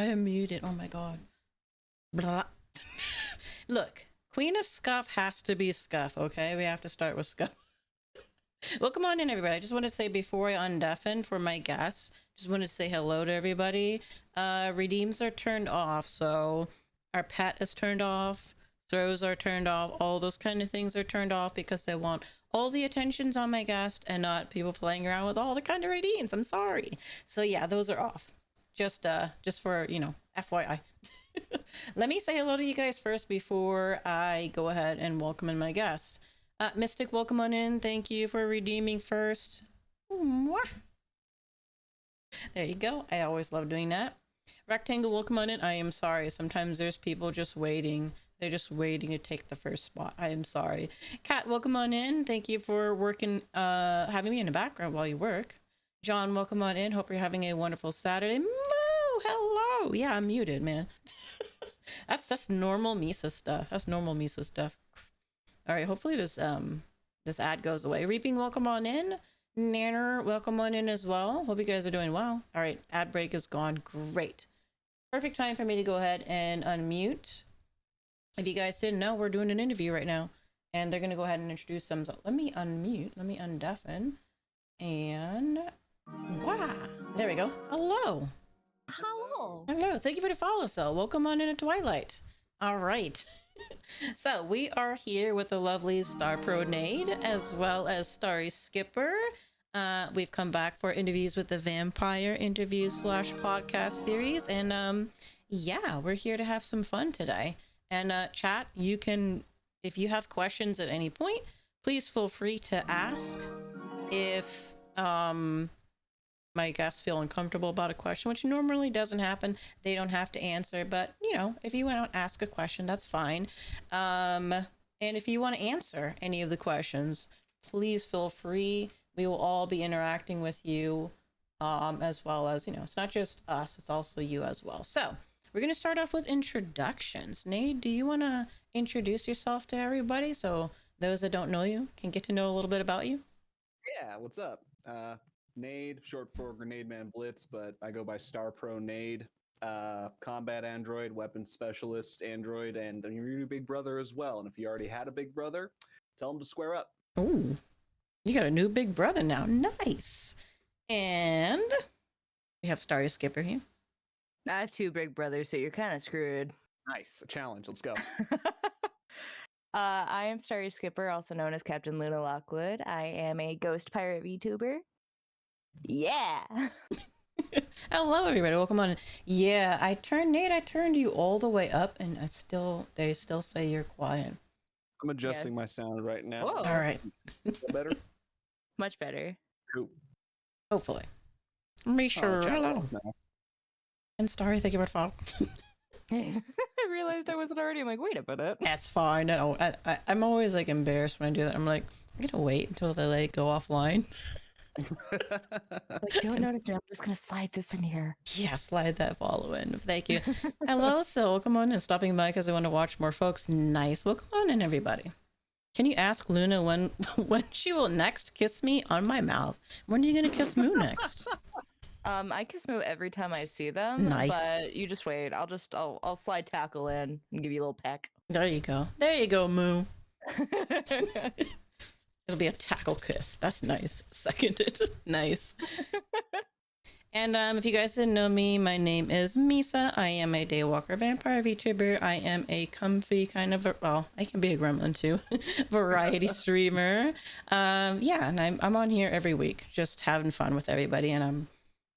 I am muted. Oh my god. Blah. Look, Queen of Scuff has to be Scuff, okay? We have to start with Scuff. Welcome on in, everybody. I just want to say before I undeafen for my guests, just want to say hello to everybody. Redeems are turned off, so our pet is turned off, throws are turned off, all those kind of things are turned off because they want all the attentions on my guest and not people playing around with all the kind of redeems. I'm sorry. So yeah, those are off. Just for, FYI. Let me say hello to you guys first before I go ahead and welcome in my guests. Mystic, welcome on in. Thank you for redeeming first. Mwah. There you go. I always love doing that. Rectangle, welcome on in. I am sorry. Sometimes there's people just waiting. They're just waiting to take the first spot. I am sorry. Kat, welcome on in. Thank you for working, having me in the background while you work. John, welcome on in. Hope you're having a wonderful Saturday. Moo, hello. Yeah, I'm muted, man. That's normal Misa stuff. That's normal Misa stuff. All right, hopefully this ad goes away. Reaping, welcome on in. Nanner, welcome on in as well. Hope you guys are doing well. All right, ad break is gone. Great. Perfect time for me to go ahead and unmute. If you guys didn't know, we're doing an interview right now, and they're gonna go ahead and introduce themselves. Let me unmute. Let me undeafen. And wow, there we go. Hello. Hello. Hello. Thank you for the follow, Cell. Welcome on into Twilight. All right. So we are here with the lovely Star Pro Nade as well as Starry Skipper. We've come back for interviews with the Vampire interview / podcast series, and yeah, we're here to have some fun today. And chat, you can, if you have questions at any point, please feel free to ask. If my guests feel uncomfortable about a question, which normally doesn't happen, they don't have to answer, but if you want to ask a question, that's fine. And if you want to answer any of the questions, please feel free. We will all be interacting with you, as well as, it's not just us, it's also you as well. So we're going to start off with introductions. Nate, do you want to introduce yourself to everybody so those that don't know you can get to know a little bit about you? Yeah, what's up? Nade, short for Grenade Man Blitz, but I go by Star Pro Nade. Combat android, weapons specialist android, and your new big brother as well. And if you already had a big brother, tell him to square up. Ooh, you got a new big brother now. Nice. And we have Starry Skipper here. I have two big brothers, so you're kind of screwed. Nice, a challenge. Let's go. I am Starry Skipper, also known as Captain Luna Lockwood. I am a ghost pirate VTuber. Yeah. Hello, everybody. Welcome on. Yeah, Nate, I turned you all the way up, and they still say you're quiet. I'm adjusting my sound right now. Whoa. All right. Better? Much better. Cool. Hopefully. Be sure. Hello. No. And Starry, thank you for the follow. I realized I wasn't already. I'm like, wait a minute. That's fine. No, I'm always like embarrassed when I do that. I'm like, I'm gonna wait until they like go offline. Like, don't notice me. I'm just gonna slide this in here. Yeah, slide that follow in. Thank you. Hello, Sil. Welcome on and stopping by because I want to watch more folks. Nice. Welcome on in, everybody. Can you ask Luna when she will next kiss me on my mouth? When are you gonna kiss Moo next? I kiss Moo every time I see them. Nice. But you just wait. I'll slide tackle in and give you a little peck. There you go. There you go, Moo. It'll be a tackle kiss. That's nice. Seconded. Nice. And if you guys didn't know me, my name is Misa. I am a Daywalker Vampire VTuber. I am a comfy kind of, I can be a gremlin too, variety streamer. Yeah, and I'm on here every week, just having fun with everybody. And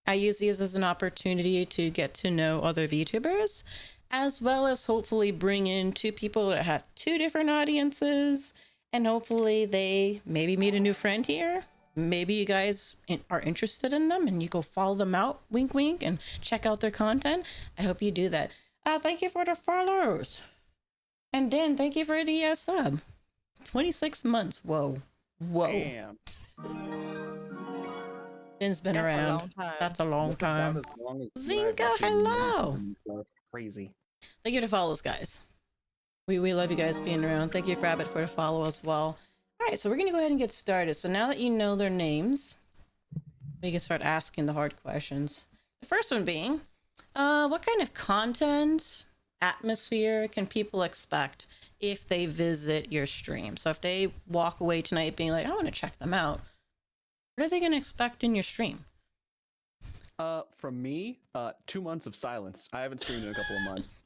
I use these as an opportunity to get to know other VTubers, as well as hopefully bring in two people that have two different audiences. And hopefully they maybe meet a new friend here. Maybe you guys are interested in them and you go follow them out, wink, wink, and check out their content. I hope you do that. Thank you for the follows. And Dan, thank you for the sub. 26 months. Whoa. Damn. Dan's been around. That's a long time. As long as Zinka, I've actually hello. known them, so crazy. Thank you to follows, guys. We love you guys being around. Thank you, Rabbit, for the follow as well. All right, so we're going to go ahead and get started. So now that you know their names, we can start asking the hard questions. The first one being, What kind of content, atmosphere can people expect if they visit your stream? So if they walk away tonight being like, I want to check them out, what are they going to expect in your stream? From me, 2 months of silence. I haven't streamed in a couple of months.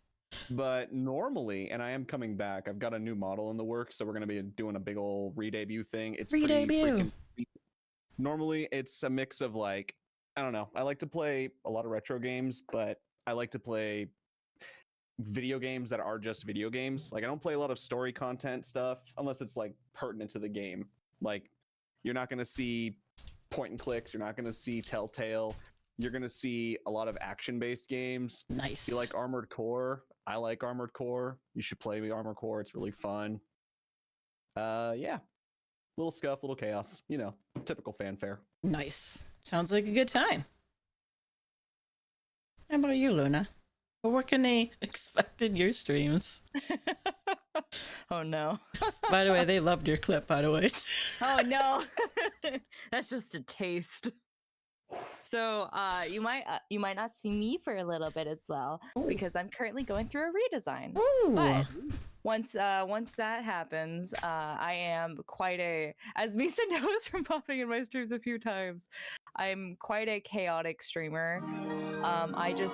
But normally, and I am coming back, I've got a new model in the works, so we're going to be doing a big old re-debut thing. It's pretty Re-debut. freaking sweet. Normally, it's a mix of like, I don't know. I like to play a lot of retro games, but I like to play video games that are just video games. Like, I don't play a lot of story content stuff unless it's like pertinent to the game. Like, you're not going to see point and clicks, you're not going to see Telltale. You're going to see a lot of action-based games. Nice. If you like Armored Core, I like Armored Core. You should play the Armored Core. It's really fun. Yeah. Little scuff, little chaos. You know, typical fanfare. Nice. Sounds like a good time. How about you, Luna? What can they expect in your streams? Oh no. By the way, they loved your clip, by the way. Oh no. That's just a taste. So you might not see me for a little bit as well because I'm currently going through a redesign. Ooh. But once that happens, I am quite a, as Misa knows from popping in my streams a few times, I'm quite a chaotic streamer.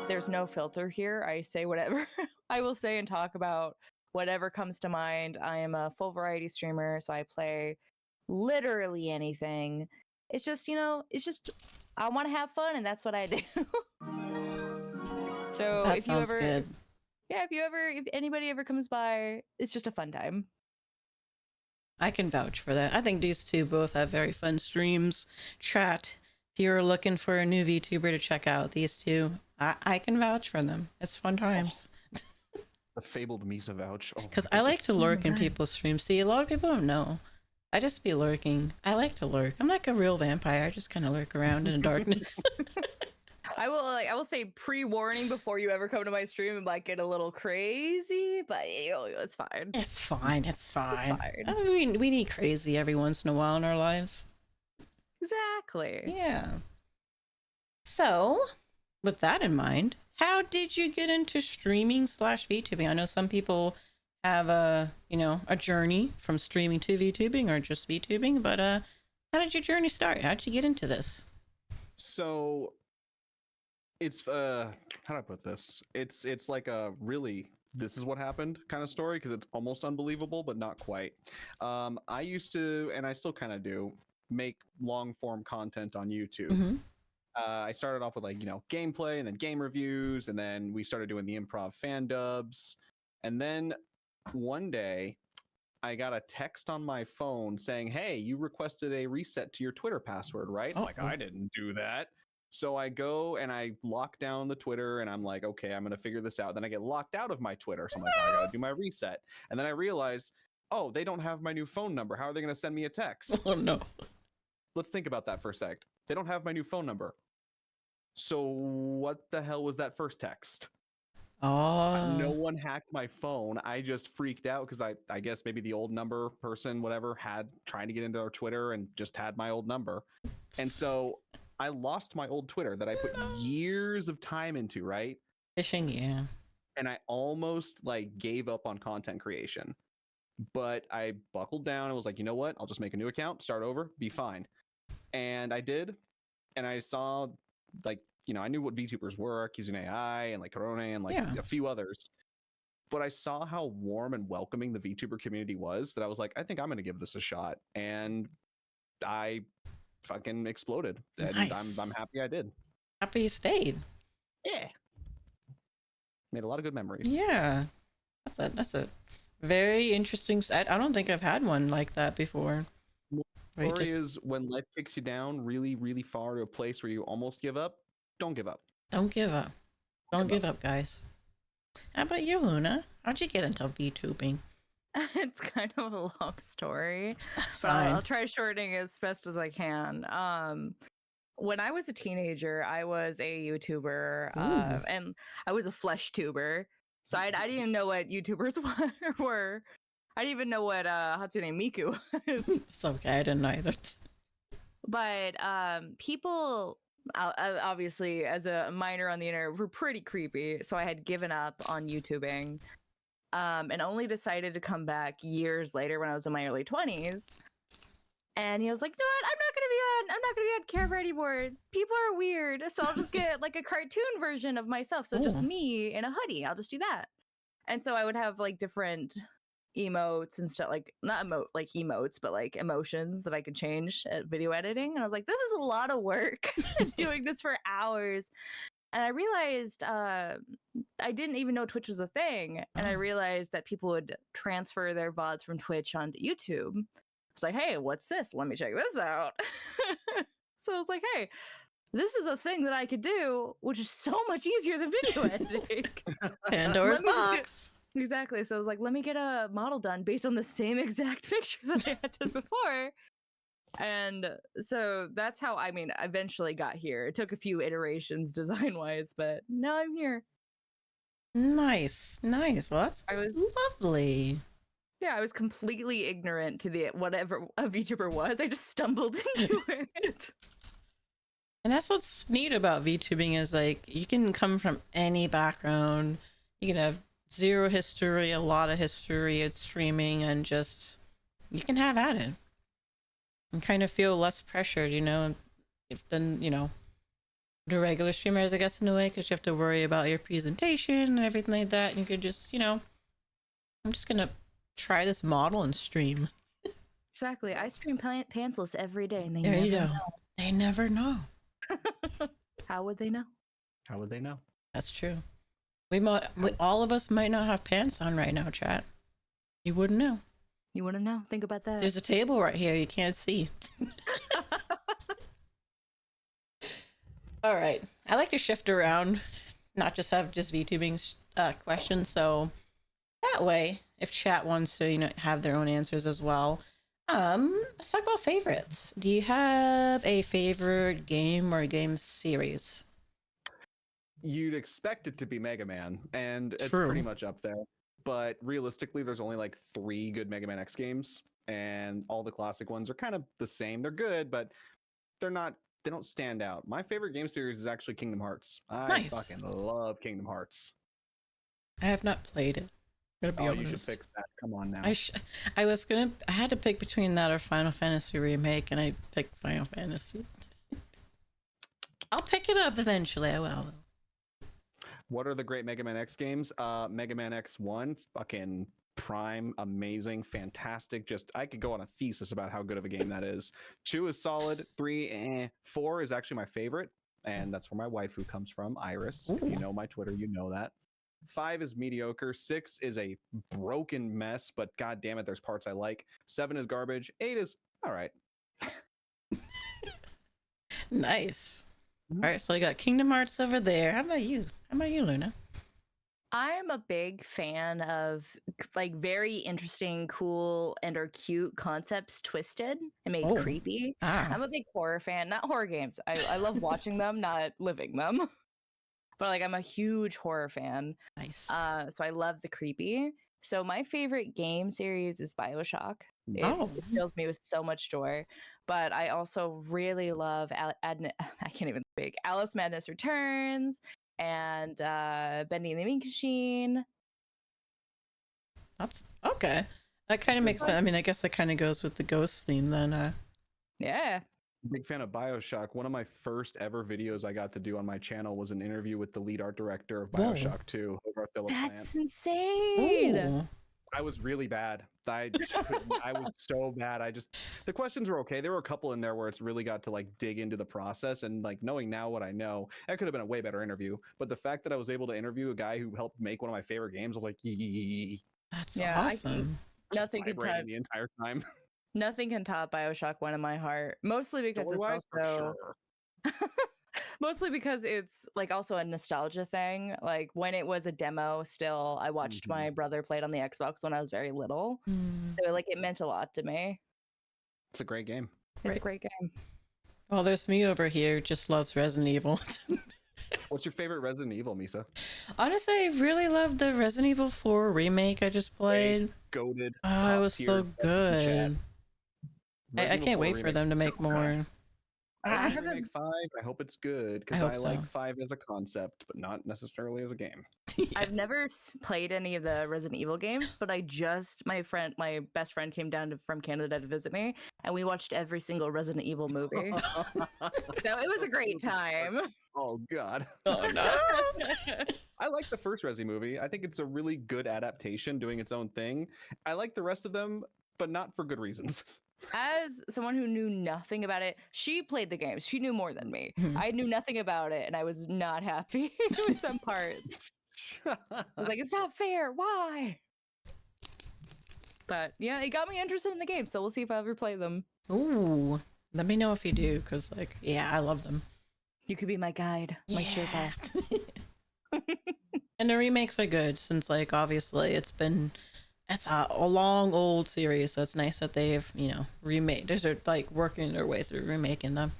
There's no filter here. I say whatever I will say and talk about whatever comes to mind. I am a full variety streamer, so I play literally anything. It's just, I want to have fun, and that's what I do. So That if you sounds ever, good. yeah, if anybody ever comes by, it's just a fun time. I can vouch for that. I think these two both have very fun streams. Chat, if you're looking for a new VTuber to check out, these two, I can vouch for them. It's fun times. The fabled Misa vouch. Because I like to lurk in people's streams. See, a lot of people don't know. I just be lurking. I like to lurk. I'm like a real vampire. I just kind of lurk around in the darkness. I will say pre-warning before you ever come to my stream. It might get a little crazy, but it's fine. It's fine. It's fine. It's fine. I mean, we need crazy every once in a while in our lives. Exactly. Yeah. So, with that in mind, how did you get into streaming / VTubing? I know some people have a journey from streaming to VTubing or just VTubing, but how did your journey start? How did you get into this? So it's how do I put this? It's like a really this is what happened kind of story because it's almost unbelievable, but not quite. I used to, and I still kind of do, make long form content on YouTube. Mm-hmm. I started off with gameplay and then game reviews, and then we started doing the improv fan dubs, and then one day I got a text on my phone saying, hey, you requested a reset to your Twitter password, right? I'm like, I didn't do that. So I go and I lock down the Twitter and I'm like, okay, I'm going to figure this out. Then I get locked out of my Twitter. So I'm like, I got to do my reset. And then I realize, oh, they don't have my new phone number. How are they going to send me a text? Oh, no. Let's think about that for a sec. They don't have my new phone number. So what the hell was that first text? Oh. No one hacked my phone. I just freaked out because I guess maybe the old number person, whatever, had trying to get into our Twitter and just had my old number. And so I lost my old Twitter that I put years of time into, right? Phishing, yeah. And I almost gave up on content creation. But I buckled down and was like, you know what? I'll just make a new account, start over, be fine. And I did. And I saw I knew what VTubers were, Kizune AI and Corona and a few others. But I saw how warm and welcoming the VTuber community was that I was like, I think I'm going to give this a shot. And I fucking exploded. And Nice. I'm happy I did. Happy you stayed. Yeah. Made a lot of good memories. Yeah. That's a very interesting. I don't think I've had one like that before. The story is when life kicks you down really, really far to a place where you almost give up, don't give up. Don't give up. Don't give up, guys. How about you, Luna? How'd you get into VTubing? It's kind of a long story. That's but fine. I'll try shortening as best as I can. When I was a teenager, I was a YouTuber, and I was a flesh tuber. So I didn't even know what YouTubers were. I didn't even know what Hatsune Miku is. It's okay, I didn't either. But people obviously, as a minor on the internet, were pretty creepy. So I had given up on YouTubing, and only decided to come back years later when I was in my early 20s. And he was like, "No, what? I'm not gonna be on camera anymore. People are weird. So I'll just get like a cartoon version of myself. So just Ooh. me in a hoodie. I'll just do that." And so I would have like different emotes and stuff, like not like emotes, but like emotions that I could change at video editing. And I was like, this is a lot of work doing this for hours. And I realized I didn't even know Twitch was a thing. And I realized that people would transfer their VODs from Twitch onto YouTube. It's like, hey, what's this? Let me check this out. So it's like, hey, this is a thing that I could do, which is so much easier than video editing. Pandora's Let me just box. Exactly. So I was like, let me get a model done based on the same exact picture that I had done before. And so that's how, I mean, I eventually got here. It took a few iterations design wise, but now I'm here. Nice. Well, that's I was lovely. Yeah, I was completely ignorant to the whatever a VTuber was. I just stumbled into it. And that's what's neat about VTubing is like you can come from any background. You can have zero history, a lot of history at streaming, and just you can have at it and kind of feel less pressured, if then the regular streamers, I guess, in a way, because you have to worry about your presentation and everything like that. And you could just, I'm just gonna try this model and stream. Exactly. I stream pantsless every day, and they There never you go. know. They never know. How would they know? How would they know? That's true. All of us might not have pants on right now, chat. You wouldn't know. You want to know? Think about that. There's a table right here you can't see. All right. I like to shift around, not just have VTubing questions. So that way, if chat wants to, have their own answers as well. Let's talk about favorites. Do you have a favorite game or game series? You'd expect it to be Mega Man, and it's True. pretty much up there. But realistically, there's only like 3 good Mega Man X games, and all the classic ones are kind of the same. They're good, but they don't stand out. My favorite game series is actually Kingdom Hearts. I fucking love Kingdom Hearts. I have not played it. Gotta be honest. You should fix that. Come on now. I had to pick between that or Final Fantasy Remake, and I picked Final Fantasy. I'll pick it up eventually. I will. What are the great Mega Man X games? Mega Man X1, fucking prime, amazing, fantastic. Just I could go on a thesis about how good of a game that is. 2 is solid. 3, 4 is actually my favorite, and that's where my waifu comes from, Iris. Ooh. If you know my Twitter, you know that. 5 is mediocre. 6 is a broken mess, but god damn it, there's parts I like. 7 is garbage. 8 is all right. Nice. All right, so you got Kingdom Hearts over there. How about you, Luna? I'm a big fan of like very interesting, cool, and or cute concepts twisted and made creepy. I'm a big horror fan. Not horror games. I love watching them, not living them. But like I'm a huge horror fan. Nice. So I love the creepy. So my favorite game series is BioShock. It fills me with so much joy. But I also really love I can't even speak. Alice Madness Returns and Bendy and the Ink Machine. That's okay. That kind of makes sense. I mean, I guess that kind of goes with the ghost theme then. Yeah. Big fan of BioShock. One of my first ever videos I got to do on my channel was an interview with the lead art director of BioShock 2, Hogarth Philip Plant. That's insane. Ooh. I was really bad. I was so bad. The questions were okay. There were a couple in there where it's really got to like dig into the process, and like knowing now what I know, that could have been a way better interview. But the fact that I was able to interview a guy who helped make one of my favorite games, I was like, yee. That's awesome. Nothing can top the entire time. Nothing can top BioShock 1 in my heart. Mostly because it's also mostly because it's like also a nostalgia thing. Like when it was a demo still, I watched my brother play it on the Xbox when I was very little. So like it meant a lot to me. It's a great game. It's a great game. Well, there's me over here, just loves Resident Evil. What's your favorite Resident Evil, Misa? Honestly, I really love the Resident Evil 4 remake I just played. Goated. Oh, it was so good. I can't wait for them to make more. I I hope they haven't make 5. I hope it's good because hope I like so. 5 as a concept, but not necessarily as a game. Yeah. I've never played any of the Resident Evil games, but my best friend came down from Canada to visit me, and we watched every single Resident Evil movie. So it was a great time. Oh god. Oh no. I like the first Resi movie. I think it's a really good adaptation doing its own thing. I like the rest of them, but not for good reasons. As someone who knew nothing about it, she played the games. She knew more than me. Mhm. I knew nothing about it, and I was not happy with some parts. I was like, it's not fair. Why? But yeah, it got me interested in the game, so we'll see if I ever play them. Ooh, let me know if you do, because like, yeah, I love them. You could be my guide, my Sherpa. And the remakes are good since, like, obviously it's a long old series. So it's nice that they've remade. They're like working their way through remaking them.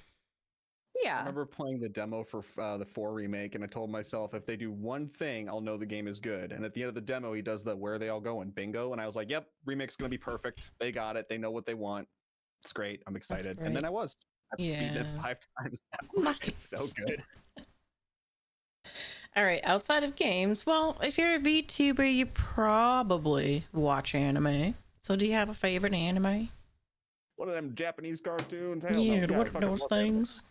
I Yeah. remember playing the demo for the 4 remake, and I told myself if they do one thing, I'll know the game is good. And at the end of the demo, he does the where are they all going bingo, and I was like, "Yep, remake's gonna be perfect. They got it. They know what they want. It's great. I'm excited." And then great. I was. I've beaten it Yeah. 5 times now. It's so Nice. good. All right, outside of games, well, if you're a VTuber, you probably watch anime. So do you have a favorite anime? One of them Japanese cartoons. Hell no. Yeah, Yeah, I what fucking those love anime. things?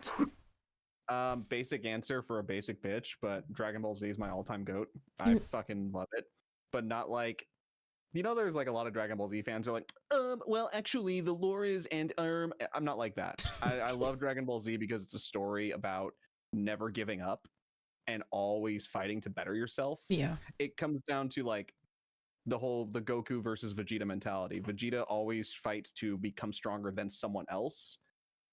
Basic answer for a basic bitch, but Dragon Ball Z is my all-time goat. I fucking love it, but not like, there's like a lot of Dragon Ball Z fans are like, well, actually, the lore is, and I'm not like that. I love Dragon Ball Z because it's a story about never giving up and always fighting to better yourself. Yeah. It comes down to like the Goku versus Vegeta mentality. Vegeta always fights to become stronger than someone else,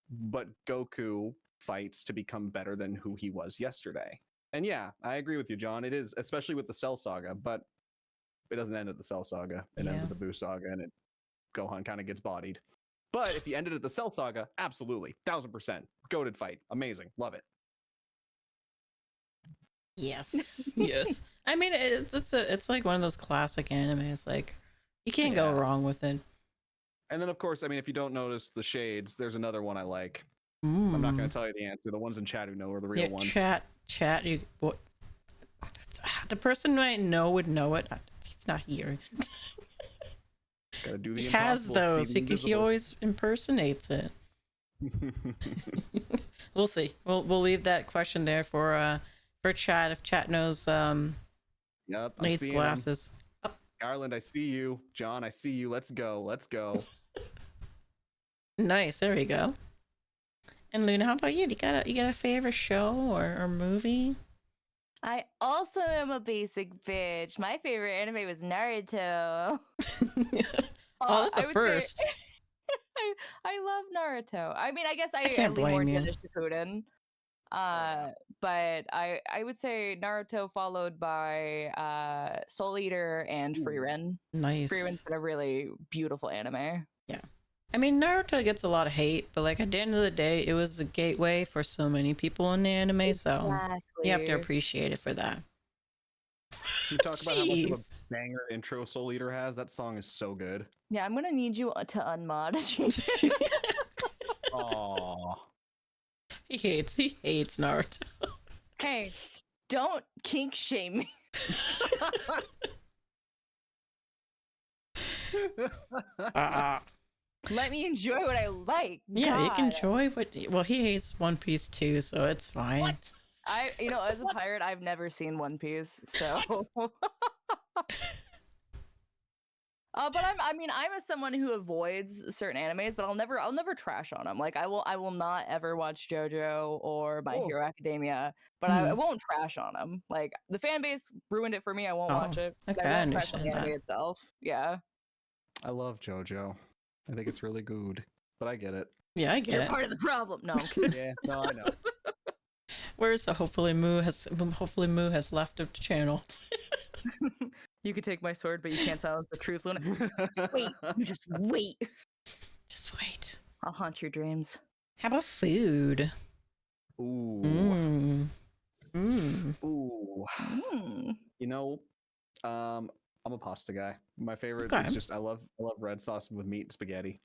but Goku fights to become better than who he was yesterday. And yeah, I agree with you, John. It is, especially with the Cell Saga, but it doesn't end at the Cell Saga. It ends Yeah. at the Buu Saga, and Gohan kind of gets bodied. But if you ended at the Cell Saga, absolutely, 1000%, goated fight, amazing, love it. Yes. Yes. I mean, it's like one of those classic animes. Like, you can't go Yeah. wrong with it. And then, of course, I mean, if you don't notice the shades, there's another one I like. I'm not going to tell you the answer. The ones in chat who know are the real ones. Chat. You what? The person who I know would know it. He's not here. Gotta do the He has impossible, those. see the He invisible. always impersonates it. We'll see. We'll leave that question there for chat if chat knows Yep, I'm needs seeing 'em. glasses. Garland, I see you. John, I see you. Let's go. Let's go. Nice. There we go. And Luna, how about you? You got a favorite show or movie? I also am a basic bitch. My favorite anime was Naruto. Oh, that's I the would say- first. I love Naruto. I mean, I guess I can't lean more blame to you. Shippuden. yeah. But I would say Naruto followed by Soul Eater and Ooh. Frieren. Nice. Frieren's been a really beautiful anime. I mean, Naruto gets a lot of hate, but like at the end of the day, it was a gateway for so many people in the anime, so you have to appreciate it for that. You talk about how much of Chief. a banger intro Soul Eater has. That song is so good. Yeah, I'm gonna need you to unmod. Aww. He hates Naruto. Hey, don't kink shame me. Let me enjoy what I like. Yeah, you can God. enjoy what. Well, he hates One Piece too, so it's fine. What? As a pirate, I've never seen One Piece, so. But I'm someone who avoids certain animes, but I'll never trash on them. Like I will not ever watch JoJo or My Oh. Hero Academia, but I won't trash on them. Like the fan base ruined it for me. I won't watch Oh, it. but okay, I won't trash on the understand anime that. itself. Yeah, I love JoJo. I think it's really good, but I get it. Yeah, I get you're it. part of the problem. No, I'm kidding. Yeah, no, I know. Where's the hopefully Moo has left of the channel. You could take my sword, but you can't silence the truth, Luna. Wait, you just wait. Just wait. I'll haunt your dreams. How about food? Ooh. Ooh. Mm. I'm a pasta guy. My favorite Okay. is just I love red sauce with meat and spaghetti.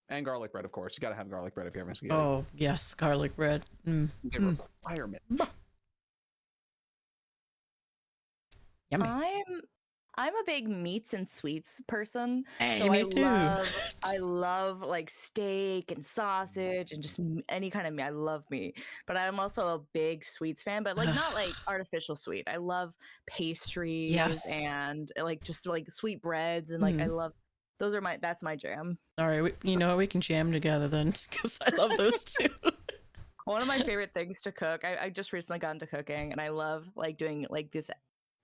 And garlic bread, of course. You gotta have garlic bread if you're having spaghetti. Oh yes, garlic bread. It's a requirement. Yummy. I'm a big meats and sweets person. Hey, So me I too. love like steak and sausage and just any kind of meat. I love meat. But I'm also a big sweets fan, but like not like artificial sweet. I love pastries Yes. and like just like sweet breads and like I love that's my jam. All right, you know what? We can jam together then, because I love those too. One of my favorite things to cook, I just recently got into cooking and I love like doing like this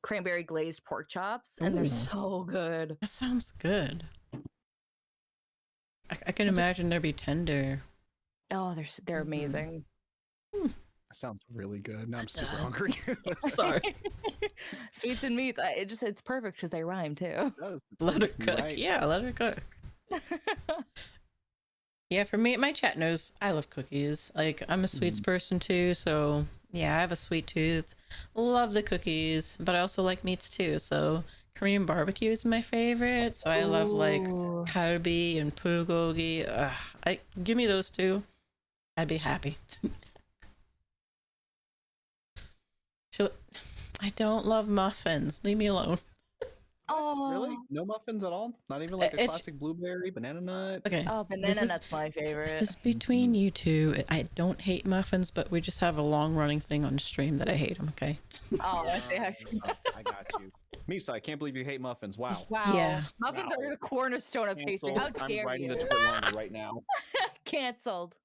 cranberry glazed pork chops and they're Ooh. so good. That sounds good. I can imagine they'd be tender. Oh, they're amazing. That sounds really good. Now I'm It super does. hungry. Sorry. Sweets and meats. It's perfect because they rhyme too. It does. Let It's her cook. right. Yeah, let her cook. Yeah, for me, my chat knows I love cookies. Like, I'm a sweets person too, so yeah, I have a sweet tooth. Love the cookies, but I also like meats too. So Korean barbecue is my favorite. So I love like Ooh. kalbi and bulgogi. Give me those two, I'd be happy. So I don't love muffins. Leave me alone. Oh, Really? No muffins at all? Not even like a It's- classic blueberry, banana nut? Okay. Oh, This banana is- nut's my favorite. This is between you two. I don't hate muffins, but we just have a long running thing on stream that I hate them, okay? Oh, I see. I got you. Misa, I can't believe you hate muffins. Wow. Wow. Yeah. Muffins Wow. are the cornerstone of pastry. How Cancel. I'm dare writing you? the Twitter longer right now. Cancelled.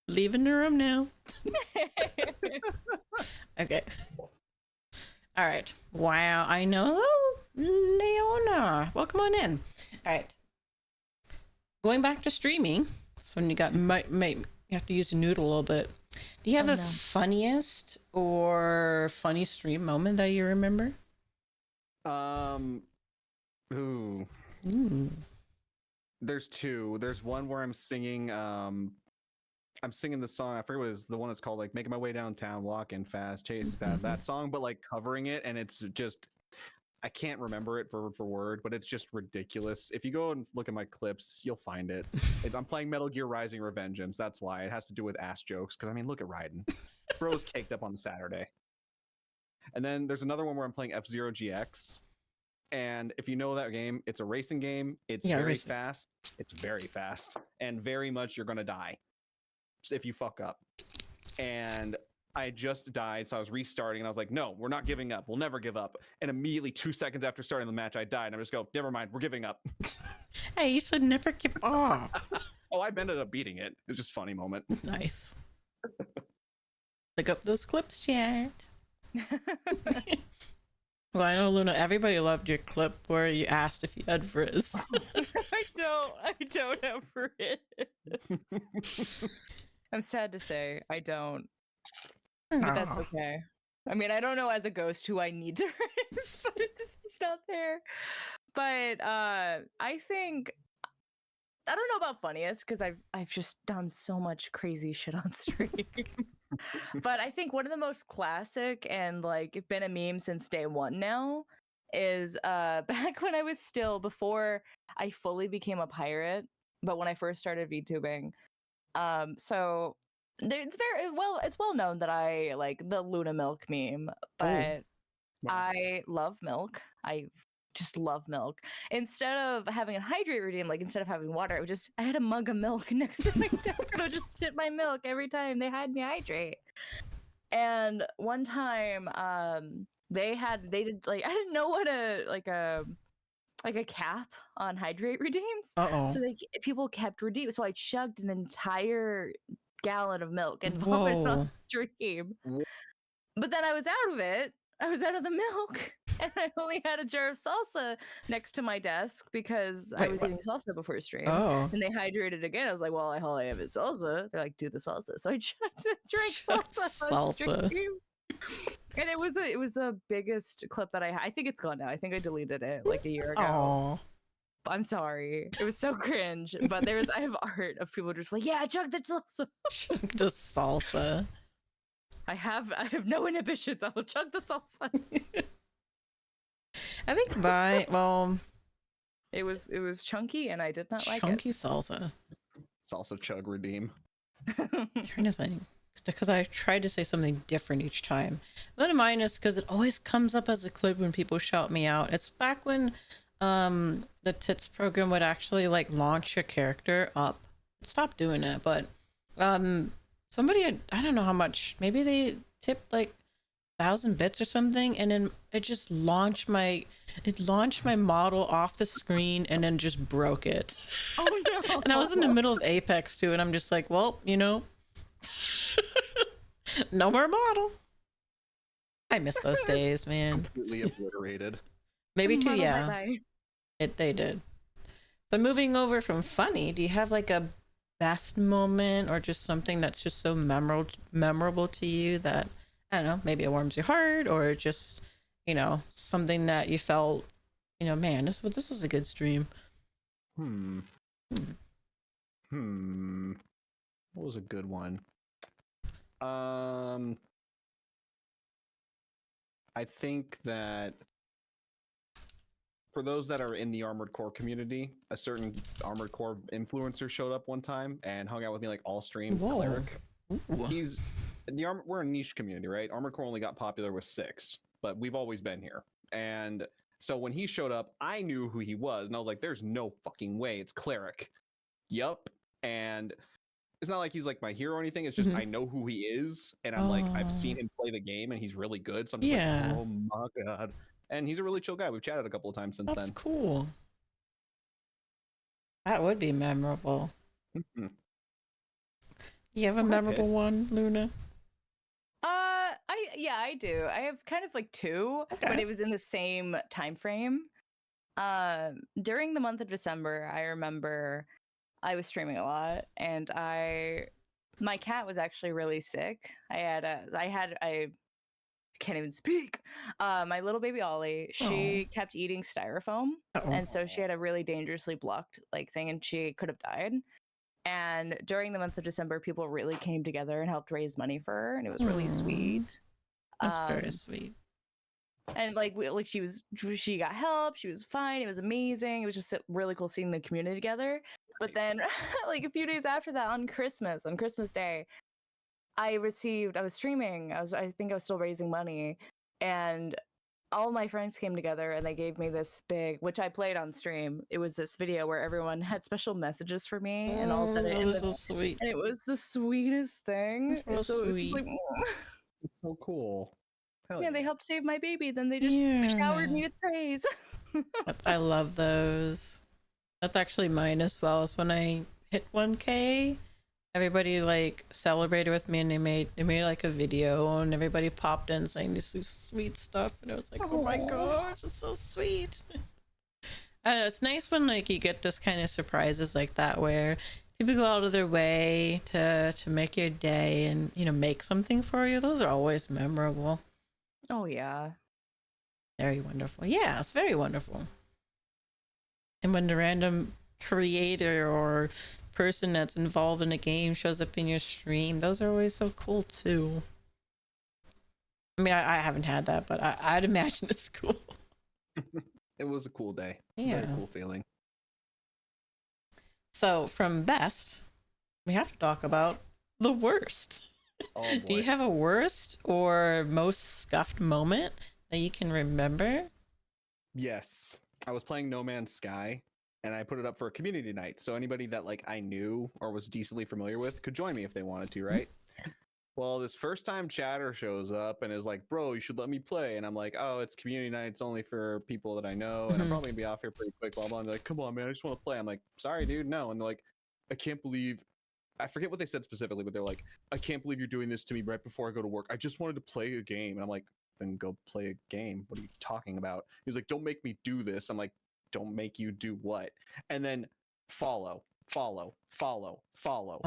Leaving the room now. Okay. All right. Wow, I know. Leona, welcome on in. All right. Going back to streaming. That's when you got you have to use a noodle a little bit. Do you have Oh, a no. funniest or funny stream moment that you remember? Ooh. Ooh. There's two. There's one where I'm singing the song. I forget what it is. The one that's called like "Making My Way Downtown, Walking Fast, Chase is Bad." That song, but like covering it, and it's just I can't remember it word for word, but it's just ridiculous. If you go and look at my clips, you'll find it. I'm playing Metal Gear Rising: Revengeance. That's why it has to do with ass jokes. Because I mean, look at Raiden. Bro's caked up on Saturday. And then there's another one where I'm playing F-Zero GX. And if you know that game, it's a racing game. It's very racing. fast. It's very fast. And very much you're going to die if you fuck up. And I just died, so I was restarting, and I was like, no, we're not giving up. We'll never give up. And immediately 2 seconds after starting the match, I died. And I just go, never mind, we're giving up. Hey, you should never give up. Oh, I ended up beating it. It was just a funny moment. Nice. Look up those clips, chat. Well, I know, Luna, everybody loved your clip where you asked if you had frizz. I don't have it. I'm sad to say I don't, but that's Aw. okay. I mean, I don't know as a ghost who I need to rinse, but it's not there. But I think I don't know about funniest because I've just done so much crazy shit on stream. But I think one of the most classic and like been a meme since day one now is back when I was still before I fully became a pirate, but when I first started VTubing. So it's well known that I like the Luna milk meme, but Wow. I love milk. I just love milk. Instead of having a hydrate routine, like instead of having water, I had a mug of milk next to my desk and I would just sip my milk every time they had me hydrate. And one time, they did like I didn't know what a cap on hydrate redeems. Uh-oh. So people kept redeeming. So I chugged an entire gallon of milk and vomited Whoa. on stream. Wha- But then I was out of it. I was out of the milk, and I only had a jar of salsa next to my desk because I Wait, was what? eating salsa before stream. Oh. And they hydrated again. I was like, well, all I have is salsa. They're like, do the salsa. So I drank Chugged salsa on salsa. stream. And it was the biggest clip that I think it's gone now. I think I deleted it like a year ago. Oh. I'm sorry. It was so cringe. But I have art of people just like, yeah, chug the salsa. Chug the salsa. I have no inhibitions. I will chug the salsa. I think It was chunky, and I did not like Chunky salsa. Salsa chug redeem. it. Trying to think. Because I tried to say something different each time. One of mine is because it always comes up as a clip when people shout me out. It's back when the tits program would actually like launch your character up. Stop doing it, but somebody had, I don't know how much, maybe they tipped like 1,000 bits or something, and then it launched my model off the screen and then just broke it. Oh no! And I was in the middle of Apex too, and I'm just like, well, no more model. I miss those days, man. Completely obliterated. Maybe two, Model yeah. bye-bye. They did. So moving over from funny, do you have like a best moment or just something that's just so memorable to you that, I don't know, maybe it warms your heart, or just, something that you felt, man, this was a good stream. What was a good one? I think that for those that are in the Armored Core community, a certain Armored Core influencer showed up one time and hung out with me like all stream. Whoa. Cleric. Ooh. He's we're a niche community, right? Armored Core only got popular with 6, but we've always been here. And so when he showed up, I knew who he was, and I was like, "There's no fucking way, it's Cleric." Yup. And it's not like he's like my hero or anything. It's just I know who he is, and I'm like, I've seen him play the game, and he's really good. So I'm just like, oh my god. And he's a really chill guy. We've chatted a couple of times since then. That's cool. That would be memorable. You have a memorable one, Luna? I do. I have kind of like 2, but it was in the same time frame. During the month of December, I remember I was streaming a lot, and my cat was actually really sick. I can't even speak. My little baby Ollie, she kept eating styrofoam, and so she had a really dangerously blocked like thing, and she could have died. And during the month of December, people really came together and helped raise money for her, and it was really sweet. That's very sweet. And she got help. She was fine. It was amazing. It was just really cool seeing the community together. But then, like a few days after that, on Christmas Day, I was streaming. I think I was still raising money, and all my friends came together and they gave me this big, which I played on stream. It was this video where everyone had special messages for me and all said it. That was so sweet. And it was the sweetest thing. That's so sweet. It's so cool. Hell yeah, they helped save my baby. Then they just showered me with praise. I love those. That's actually mine as well. It's when I hit 1K, everybody like celebrated with me, and they made like a video, and everybody popped in saying this sweet stuff, and I was like, oh my gosh, it's so sweet. I don't know, it's nice when like you get those kind of surprises like that where people go out of their way to make your day and make something for you. Those are always memorable. Oh yeah, very wonderful. Yeah, it's very wonderful. And when the random creator or person that's involved in the game shows up in your stream, those are always so cool too. I mean, I haven't had that, but I'd imagine it's cool. It was a cool day. Yeah. Very cool feeling. So from best, we have to talk about the worst. Oh, boy. Do you have a worst or most scuffed moment that you can remember? Yes. I was playing No Man's Sky, and I put it up for a community night. So anybody that like I knew or was decently familiar with could join me if they wanted to, right? Well, this first time chatter shows up and is like, bro, you should let me play. And I'm like, oh, it's community night. It's only for people that I know. And I'm probably gonna be off here pretty quick, blah, blah. And they're like, come on, man, I just want to play. I'm like, sorry, dude, no. And they're like, I can't believe, I forget what they said specifically, but they're like, I can't believe you're doing this to me right before I go to work. I just wanted to play a game. And I'm like, then go play a game. What are you talking about? He's like, don't make me do this. I'm like, don't make you do what? And then follow. Oh follow.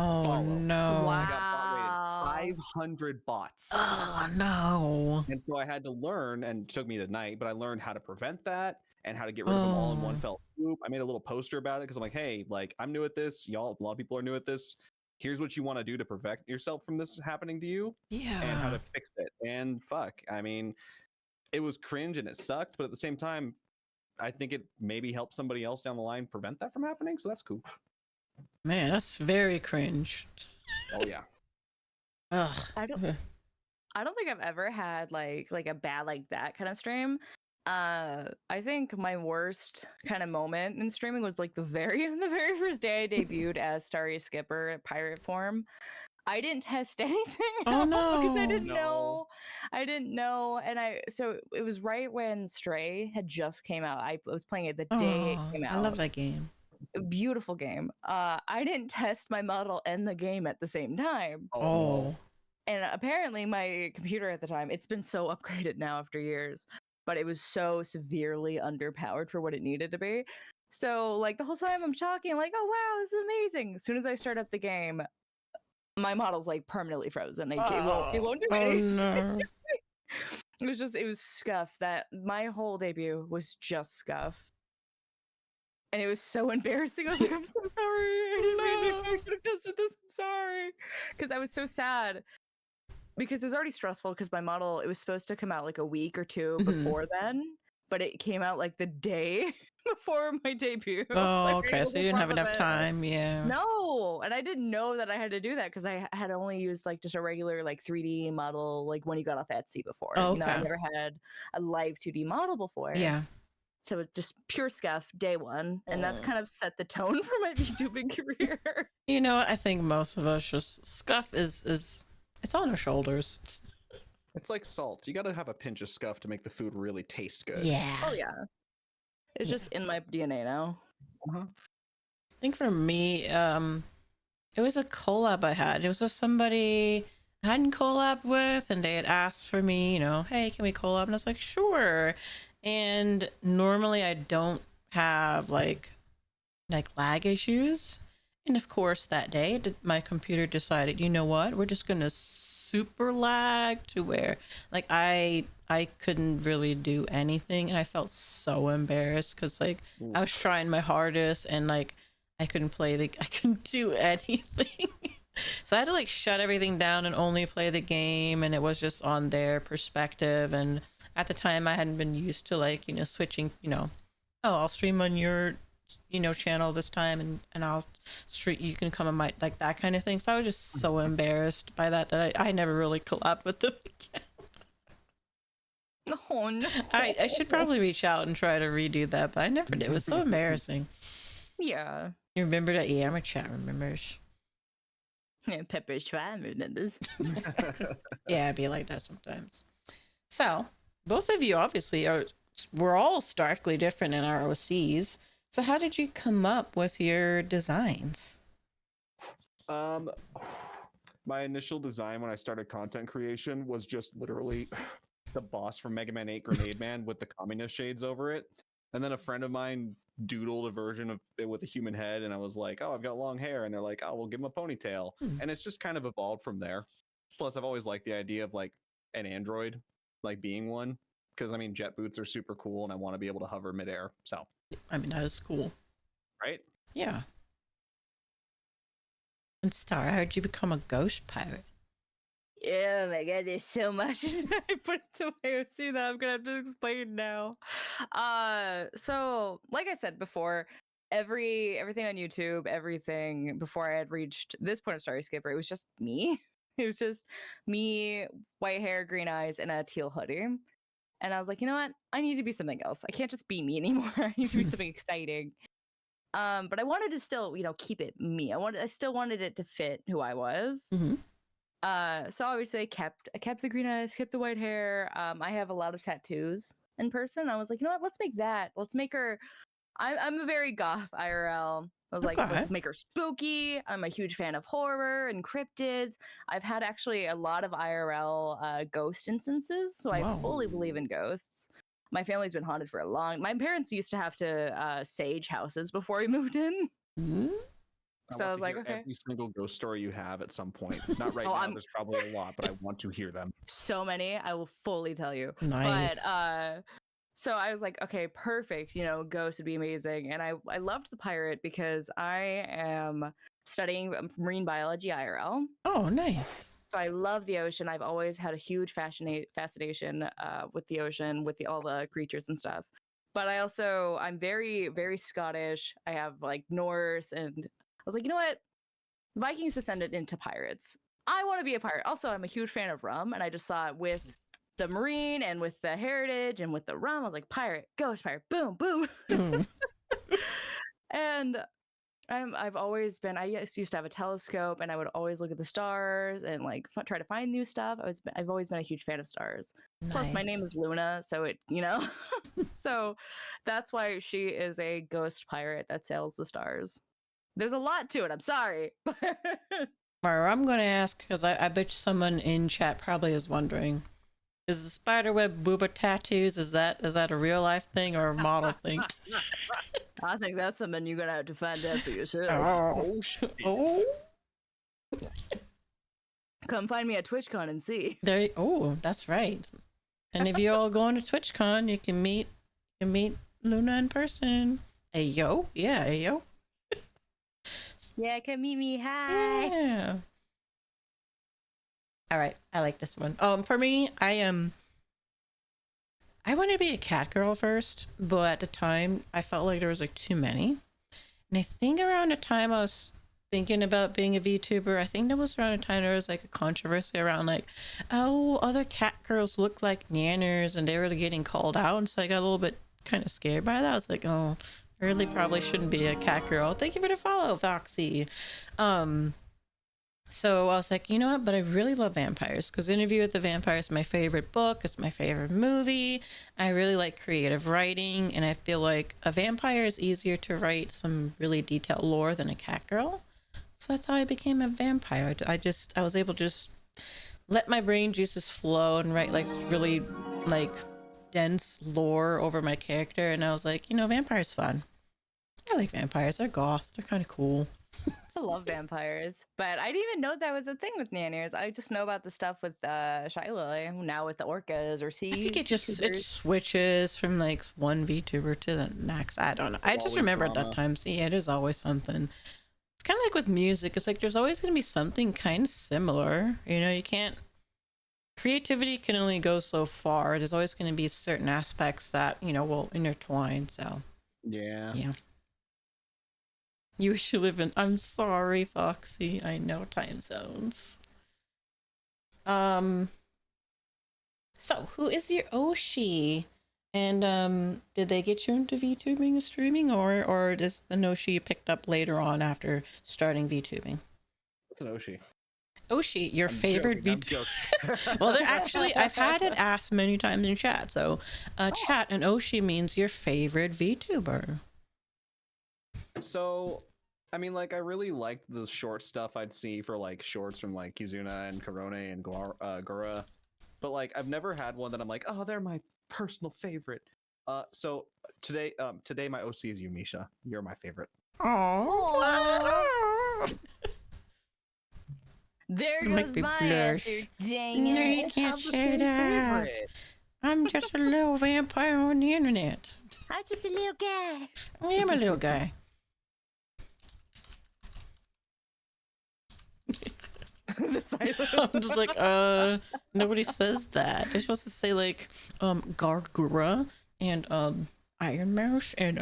no. I got bot rated 500 bots. Oh no. And so I had to learn, and it took me the night, but I learned how to prevent that and how to get rid of them all in one fell swoop. I made a little poster about it because I'm like, hey, like I'm new at this. Y'all, a lot of people are new at this. Here's what you want to do to prevent yourself from this happening to you. Yeah. And how to fix it. And fuck, I mean, it was cringe and it sucked, but at the same time, I think it maybe helps somebody else down the line prevent that from happening. So that's cool. Man, that's very cringe. Oh yeah. Ugh. I don't think I've ever had like a bad like that kind of stream. I think my worst kind of moment in streaming was like the very first day I debuted as Starry Skipper at pirate form. I didn't test anything Oh, out because I no. didn't No. know. I didn't know, and so it was right when Stray had just came out. I was playing it the day it Oh, came out. I love that game. A beautiful game. I didn't test my model and the game at the same time. Oh, Oh. no. And apparently my computer at the time, it's been so upgraded now after years, but it was so severely underpowered for what it needed to be. So like the whole time I'm talking, I'm like, oh wow, this is amazing. As soon as I start up the game, my model's like permanently frozen. Like, it won't do Oh, anything. no. It was scuff. That my whole debut was just scuff. And it was so embarrassing. I was like, I'm so sorry. I could have tested this. I'm sorry. Because I was so sad. Because it was already stressful because my model, it was supposed to come out like a week or two Mhm. before then. But it came out like the day before my debut. I was Oh, like, okay. So you didn't have enough time. Yeah. No, and I didn't know that I had to do that because I had only used like just a regular like 3D model like when you got off Etsy before. Oh, You know, I okay. never had a live 2D model before. Yeah. So it just pure scuff day one, and that's Oh. kind of set the tone for my VTubing career. You know what? I think most of us just scuff is it's on our shoulders. It's like salt. You got to have a pinch of scuff to make the food really taste good. Yeah. Oh yeah, it's Yeah. just in my DNA now. Uh-huh. I think for me, it was a collab I had. It was with somebody I hadn't collab with, and they had asked for me, you know, hey, can we collab? And I was like, sure. And normally I don't have like lag issues. And of course, that day, my computer decided, you know what? We're just gonna super lag to where, like, I couldn't really do anything, and I felt so embarrassed because, like, Ooh. I was trying my hardest, and like, I couldn't I couldn't do anything. So I had to like shut everything down and only play the game, and it was just on their perspective. And at the time, I hadn't been used to like, you know, switching, you know, oh, I'll stream on your, you know, channel this time, and I'll stream, you can come on my, like, that kind of thing. So I was just so embarrassed by that I never really collabed with them again. Oh no. I should probably reach out and try to redo that, but I never did. It was so embarrassing. Yeah. You remember that? Yeah, my chat remembers. Yeah, Pepper Schwan remembers. Yeah, it'd be like that sometimes. So both of you obviously we're all starkly different in our OCs. So how did you come up with your designs? My initial design when I started content creation was just literally the boss from Mega Man 8 Grenade Man with the communist shades over it. And then a friend of mine doodled a version of it with a human head, and I was like, oh, I've got long hair. And they're like, oh, we'll give him a ponytail. And it's just kind of evolved from there. Plus, I've always liked the idea of like an android, like being one. Because I mean, jet boots are super cool, and I want to be able to hover midair. So, I mean, that is cool. right? Yeah. And Star, how did you become a ghost pirate? Oh my god, there's so much I put into my OC that I'm gonna have to explain now. So like I said before, everything on YouTube, everything before I had reached this point of Starry Skipper, it was just me. It was just me, white hair, green eyes, and a teal hoodie. And I was like, you know what? I need to be something else. I can't just be me anymore. I need to be something exciting. But I wanted to still, you know, keep it me. I still wanted it to fit who I was. Mm-hmm. So obviously I kept the green eyes, kept the white hair. I have a lot of tattoos in person. I was like, you know what? Let's make that. Let's make her. I'm a very goth IRL. I was like, Okay. let's make her spooky. I'm a huge fan of horror and cryptids. I've had actually a lot of IRL ghost instances, so I Wow. fully believe in ghosts. My family's been haunted for a long. My parents used to have to sage houses before we moved in. Mm-hmm. So I want was to like, hear okay. every single ghost story you have at some point. Not right Oh, now. There's probably a lot, but I want to hear them. So many, I will fully tell you. Nice. But so I was like, okay, perfect. You know, ghost would be amazing. And I loved the pirate because I am studying marine biology IRL. Oh, nice. So I love the ocean. I've always had a huge fascination with the ocean, with all the creatures and stuff. but I'm very, very Scottish. I have like Norse, and I was like, you know what? Vikings descended into pirates. I want to be a pirate. Also, I'm a huge fan of rum, and I just thought with the marine and with the heritage and with the rum, I was like, pirate, ghost pirate, boom, boom. Hmm. And I've always been. I used to have a telescope, and I would always look at the stars and like try to find new stuff. I've always been a huge fan of stars. Plus, my name Nice. is Luna, so so that's why she is a ghost pirate that sails the stars. There's a lot to it. I'm sorry. Mara, I'm going to ask because I bet someone in chat probably is wondering: is the spiderweb booba tattoos? Is that a real life thing or a model thing? I think that's something you're gonna have to find out for yourself. Oh, oh, Come find me at TwitchCon and see. there. Oh, that's right. And if you all going to TwitchCon, you can meet Luna in person. Hey yo, yeah, hey yo. Yeah, come meet me. Hi. Yeah. All right, I like this one. For me, I wanted to be a cat girl first, but at the time I felt like there was like too many. And I think around the time I was thinking about being a VTuber, I think that was around the time there was like a controversy around like, oh, other cat girls look like nanners and they were getting called out. And so I got a little bit kind of scared by that. I was like, oh, I really probably shouldn't be a cat girl. Thank you for the follow, Foxy. So I was like, you know what? But I really love vampires because Interview with the Vampire is my favorite book. It's my favorite movie. I really like creative writing, and I feel like a vampire is easier to write some really detailed lore than a cat girl. So that's how I became a vampire. I was able to just let my brain juices flow and write like really like dense lore over my character. And I was like, vampires fun. I like vampires. They're goth. They're kind of cool. I love vampires, but I didn't even know that was a thing with nanners. I just know about the stuff with Shiloh now with the orcas or sea. I think it switches from like one VTuber to the next. I don't know. I just remember at that time. See, it is always something. It's kind of like with music. It's like there's always going to be something kind of similar. You can't. Creativity can only go so far. There's always going to be certain aspects that will intertwine. So Yeah. You wish you live in. I'm sorry, Foxy. I know time zones. So who is your Oshi? And did they get you into VTubing or streaming, or is an Oshi you picked up later on after starting VTubing? What's an Oshi? Oshi, your favorite VTuber? Well, they're actually, I've had it asked many times in chat. So, chat, an Oshi means your favorite VTuber. So, I mean, like, I really liked the short stuff I'd see for like shorts from like Kizuna and Korone and Gura, but like I've never had one that I'm like, oh, they're my personal favorite. So today my OC is you, Misha. You're my favorite. Oh. There You make goes me my blush. answer. Dang No, it. you can't How's the say that. favorite? I'm just a little vampire on the internet. I'm just a little guy. I am a little guy. The silence. I'm just like, nobody says that. They're supposed to say like, Gargura and Iron Mouse and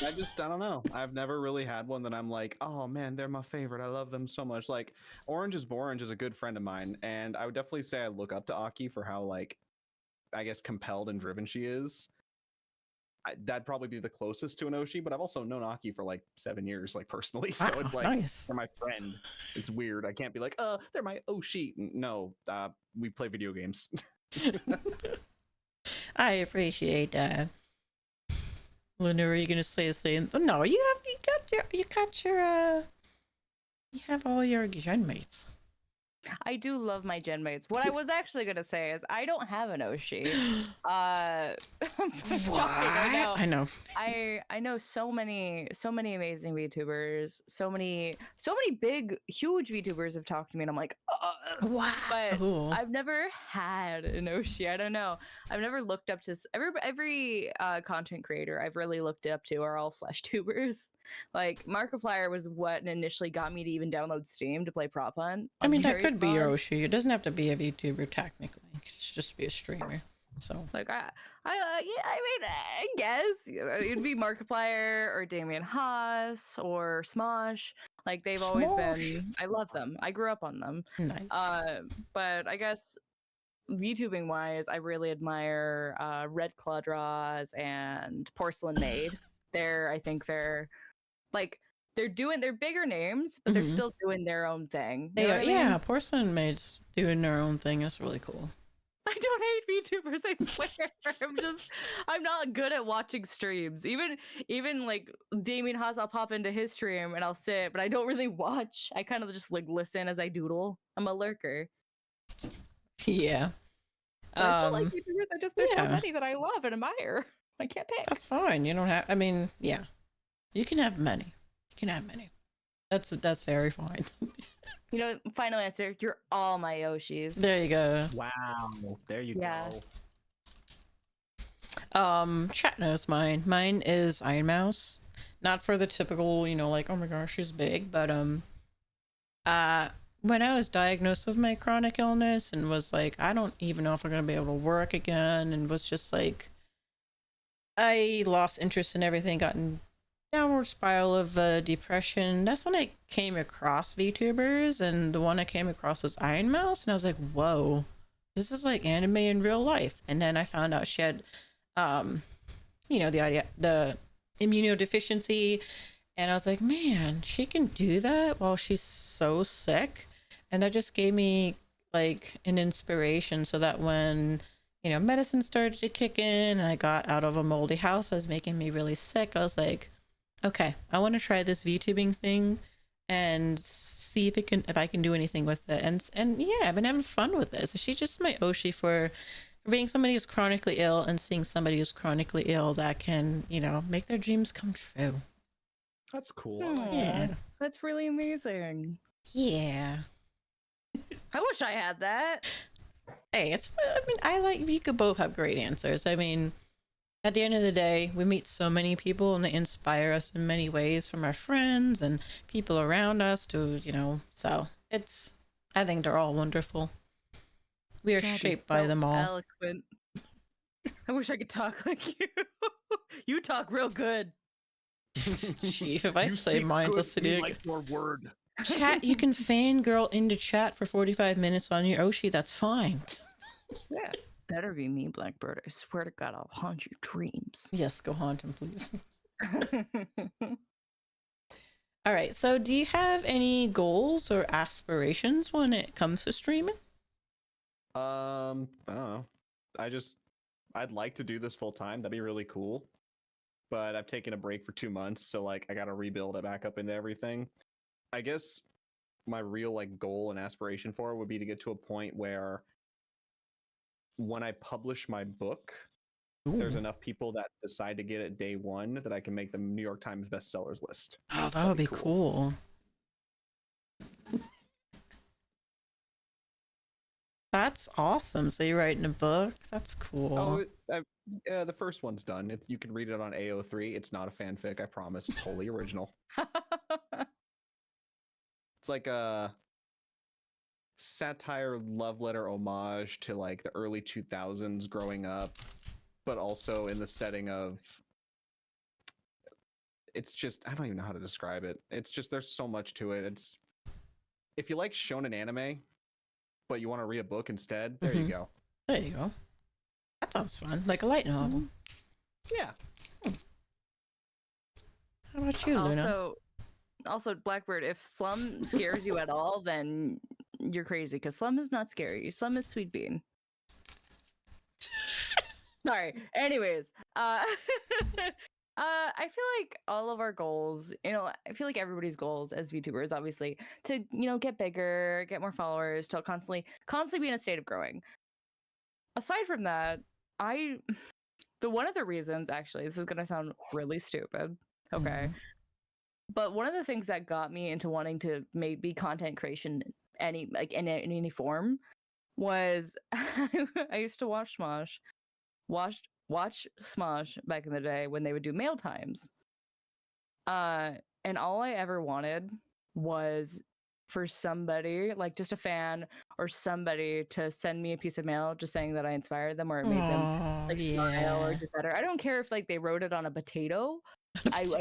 I don't know. I've never really had one that I'm like, oh man, they're my favorite. I love them so much. Like Orange is Borange is a good friend of mine, and I would definitely say I look up to Aki for how like, I guess, compelled and driven she is. That'd probably be the closest to an Oshi, but I've also known Aki for like 7 years, like personally. So it's like nice. they're my friend. It's weird. I can't be like, they're my Oshi. No, we play video games. I appreciate that. Luna, are you gonna say the same? Oh, no, you have all your gen mates. I do love my gen mates. What I was actually gonna say is I don't have an Oshi. What? I know. I know so many amazing VTubers. So many big, huge VTubers have talked to me, and I'm like, Wow. but I've never had an Oshi. I don't know. I've never looked up to every content creator I've really looked up to are all flesh tubers. Like Markiplier was what initially got me to even download Steam to play Prop Hunt. I mean, that could be your Oshi. It doesn't have to be a VTuber technically. It could just be a streamer. So Like yeah, I mean, I guess it'd be Markiplier or Damien Haas or Smosh. Like they've always Smosh. been. I love them. I grew up on them. nice. But I guess VTubing wise, I really admire Red Claw Draws and Porcelain Maid. I think they're like they're bigger names, but they're Mhm. still doing their own thing. You They know are, what I mean? yeah. Porcelain Maids doing their own thing. That's really cool. I don't hate VTubers, I swear. I'm not good at watching streams. Even like Damien Haas, I'll pop into his stream and I'll sit, but I don't really watch. I kind of just like listen as I doodle. I'm a lurker. Yeah. But I still like VTubers. There's so yeah. many that I love and admire. I can't pick. That's fine. You don't have. I mean, yeah. You can have many. You can have many. That's very fine. You know, final answer. You're all my Yoshis. There you go. Wow. There you Yeah. go. Chat knows mine. Mine is Iron Mouse. Not for the typical, like, oh my gosh, she's big, but when I was diagnosed with my chronic illness and was like, I don't even know if I'm gonna be able to work again, and was just like, I lost interest in everything, gotten downward spiral of depression. That's when I came across VTubers, and the one I came across was Iron Mouse, and I was like, whoa, this is like anime in real life. And then I found out she had the immunodeficiency, and I was like, man, she can do that while she's so sick. And that just gave me like an inspiration, so that when medicine started to kick in and I got out of a moldy house that was making me really sick, I was like, okay, I want to try this VTubing thing and see if I can do anything with it. And yeah, I've been having fun with it. So she's just my Oshi for being somebody who's chronically ill and seeing somebody who's chronically ill that can, make their dreams come true. That's cool. Aw, Yeah. That's really amazing. Yeah. I wish I had that. Hey, we could both have great answers. I mean, at the end of the day, we meet so many people and they inspire us in many ways, from our friends and people around us to, so I think they're all wonderful. We are God, shaped you're by so them all. Eloquent. I wish I could talk like you. You talk real good. Chief, if I You say speak mine's good a to city. me like your word. Chat, you can fangirl into chat for 45 minutes on your Oshi. That's fine. Yeah. Better be me, Blackbird. I swear to God, I'll haunt your dreams. Yes, go haunt him, please. All right. So, do you have any goals or aspirations when it comes to streaming? I don't know. I'd like to do this full time. That'd be really cool. But I've taken a break for 2 months, so like I gotta rebuild it back up into everything. I guess my real like goal and aspiration for it would be to get to a point where when I publish my book, there's Ooh. enough people that decide to get it day one that I can make the New York Times bestsellers list. Oh, that would be cool. That's awesome. So you're writing a book? That's cool. Oh, the first one's done. You can read it on AO3. It's not a fanfic, I promise. It's wholly original. It's like a satire love letter homage to like the early 2000s growing up, but also in the setting of, it's just, I don't even know how to describe it. It's just, there's so much to it. It's, if you like shonen anime, but you want to read a book instead, there you go. There you go. That sounds fun. Like a light novel. Yeah. How about you, Luna? Also, Blackbird, if Slum scares you at all, then you're crazy, because Slum is not scary. Slum is Sweet Bean. Sorry. Anyways, I feel like all of our goals, I feel like everybody's goals as VTubers, obviously, to, get bigger, get more followers, to constantly be in a state of growing. Aside from that, one of the reasons, actually, this is going to sound really stupid, okay? But one of the things that got me into wanting to maybe content creation in any form was I used to watch Smosh. Watch Smosh back in the day when they would do mail times. And all I ever wanted was for somebody, like just a fan or somebody, to send me a piece of mail just saying that I inspired them or it made them Oh, like smile or do better. I don't care if like they wrote it on a potato. That's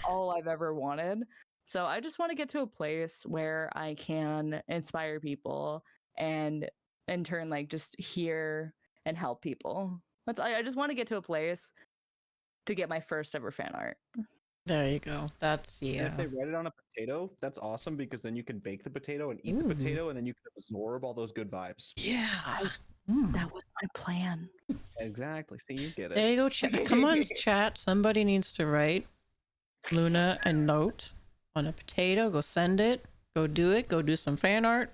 all I've ever wanted. So I just want to get to a place where I can inspire people and in turn like just hear and help people. I just want to get to a place to get my first ever fan art. There you go. That's And yeah. if they write it on a potato, that's awesome because then you can bake the potato and eat Ooh. the potato, and then you can absorb all those good vibes. Yeah. That was my plan. Exactly. See, you get There it. you go, chat. Come on, chat. Somebody needs to write Luna a note on a potato. Go send it. Go do it. Go do some fan art.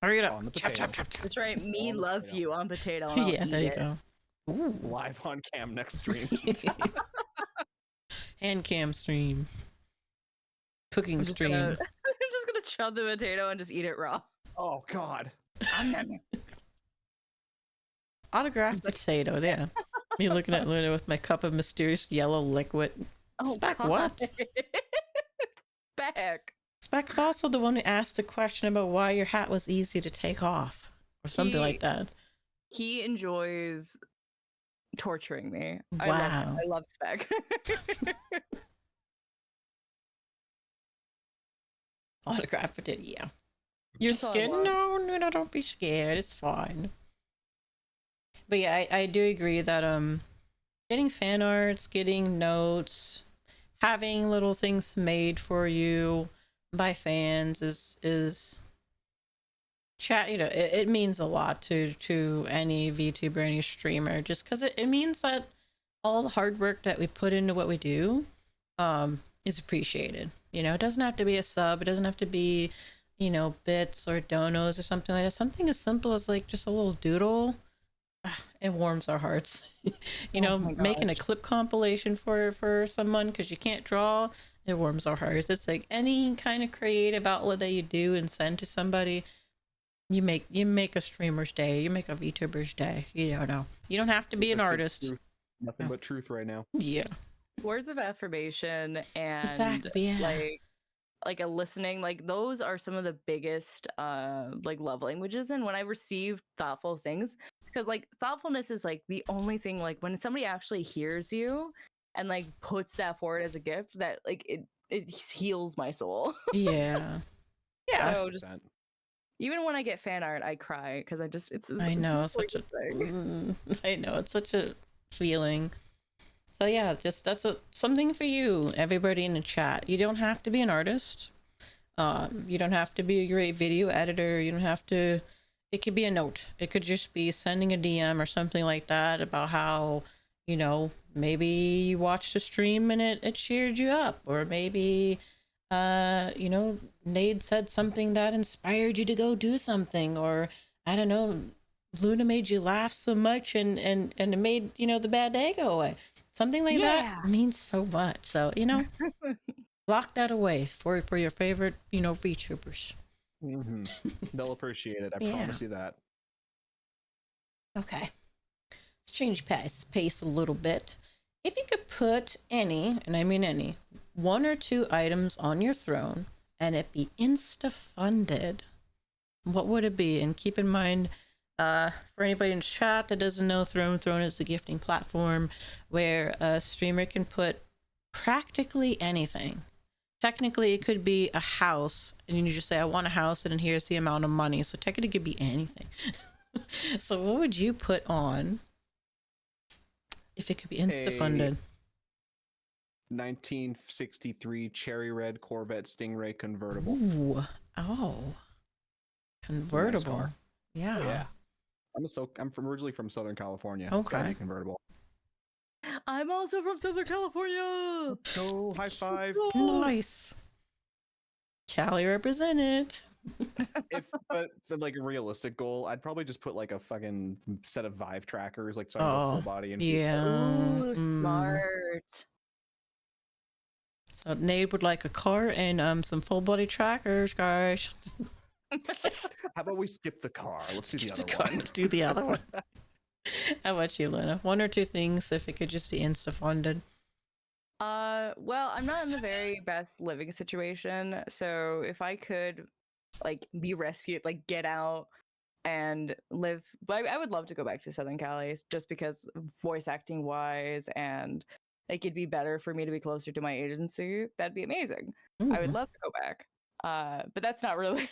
Hurry it On up. the Chop, chop, potato. chop, chop. That's right. Me On the love potato. you on potato. And I'll Yeah, eat there you it. go. Ooh. Live on cam next stream. Hand cam stream. Cooking I'm just stream. gonna, I'm just gonna chop the potato and just eat it raw. Oh God. Autographed potato, yeah. Me looking at Luna with my cup of mysterious yellow liquid. Spec what? Spec. Spec's also the one who asked the question about why your hat was easy to take off. Or something like that. He enjoys torturing me. Wow. I love Spec. Autographed potato, yeah. You're That's all I scared? want. No, don't be scared. It's fine. But yeah, I do agree that getting fan arts, getting notes, having little things made for you by fans is chat, you know, it means a lot to any VTuber, any streamer, just because it means that all the hard work that we put into what we do is appreciated. You know, it doesn't have to be a sub, it doesn't have to be, you know, bits or donos or something like that. Something as simple as like just a little doodle, it warms our hearts. You know, making a clip compilation for someone because you can't draw, it warms our hearts. It's like any kind of creative outlet that you do and send to somebody, you make a streamer's day, you make a VTuber's day. You don't know, you don't have to be an artist. Truth. Nothing but truth right now. Yeah, Words of affirmation and exactly. Yeah. like a listening, like those are some of the biggest like love languages. And when I receive thoughtful things, because like thoughtfulness is like the only thing, like when somebody actually hears you and like puts that forward as a gift, that like it heals my soul. Yeah. Yeah. So just, even when I get fan art, I cry because I know, it's such a I know, it's such a feeling. So yeah, just that's something for you, everybody in the chat. You don't have to be an artist. You don't have to be a great video editor. You don't have to. It could be a note. It could just be sending a DM or something like that about how, you know, maybe you watched a stream and it cheered you up, or maybe you know, Nade said something that inspired you to go do something, or I don't know, Luna made you laugh so much and it made, you know, the bad day go away. Something like that means so much. So, you know, lock that away for your favorite, you know, VTubers. Mm-hmm. They'll appreciate it. I promise you that. Okay. Let's change pace a little bit. If you could put any, and I mean any, 1 or 2 items on your throne and it be insta-funded, what would it be? And keep in mind, for anybody in chat that doesn't know, Throne is the gifting platform where a streamer can put practically anything. Technically, it could be a house, and you just say, I want a house, and then here's the amount of money. So technically, it could be anything. So what would you put on if it could be insta-funded? 1963 cherry red Corvette Stingray convertible. Ooh. Oh. Convertible. Nice Yeah. Yeah. I'm originally from Southern California. Okay. So convertible. I'm also from Southern California. Go high five. Nice. Cali represented. But for like a realistic goal, I'd probably just put like a fucking set of Vive trackers, like so I go full body and Yeah. Ooh, smart. So Nate would like a car and some full body trackers, guys. How about we skip the car? Let's do the other one. Let's do the other one. How about you, Luna? 1 or 2 things if it could just be insta-funded. Well, I'm not in the very best living situation, so if I could like be rescued, like get out and live. But I would love to go back to Southern Cali just because voice acting wise, and it could be better for me to be closer to my agency. That'd be amazing. I would Ooh. love to go back. But that's not really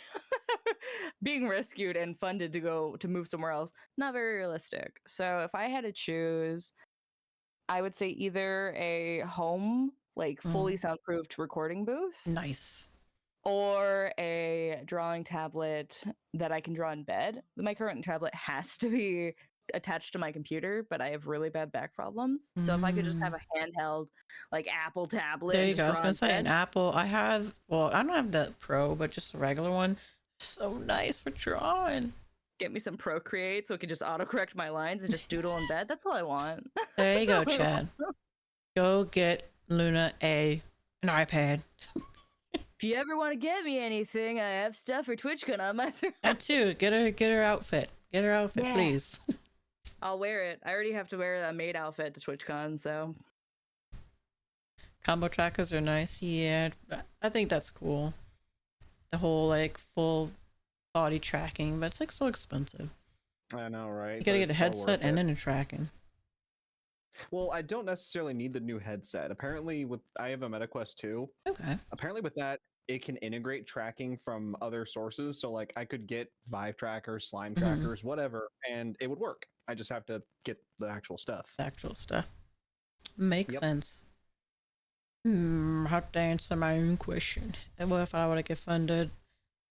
being rescued and funded to move somewhere else. Not very realistic. So if I had to choose, I would say either a home, like fully soundproofed recording booth, Nice. or a drawing tablet that I can draw in bed. My current tablet has to be attached to my computer, but I have really bad back problems. So if I could just have a handheld, like Apple tablet, There and you just go. I was draw gonna in say an bed, Apple. I have. Well, I don't have the Pro, but just a regular one. So nice for drawing. get me some Procreate so it can just autocorrect my lines and just doodle in bed. That's all I want. There you go, That's all I Chad. want. Go get Luna an iPad. If you ever want to get me anything, I have stuff for TwitchCon on my throat. That too. Get her outfit. Get her outfit, Yeah. please. I'll wear it. I already have to wear that maid outfit to TwitchCon, so Combo trackers are nice. Yeah, I think that's cool. The whole like full body tracking, but it's like so expensive. I know, right? You gotta But get a it's so headset worth and it. then a tracking. Well, I don't necessarily need the new headset. Apparently, with I have a MetaQuest 2. Okay. Apparently, with that, it can integrate tracking from other sources. So, like, I could get Vive trackers, Slime Mhm. trackers, whatever, and it would work. I just have to get the actual stuff. Actual stuff. Makes Yep. sense. How to answer my own question. And what if I were to get funded?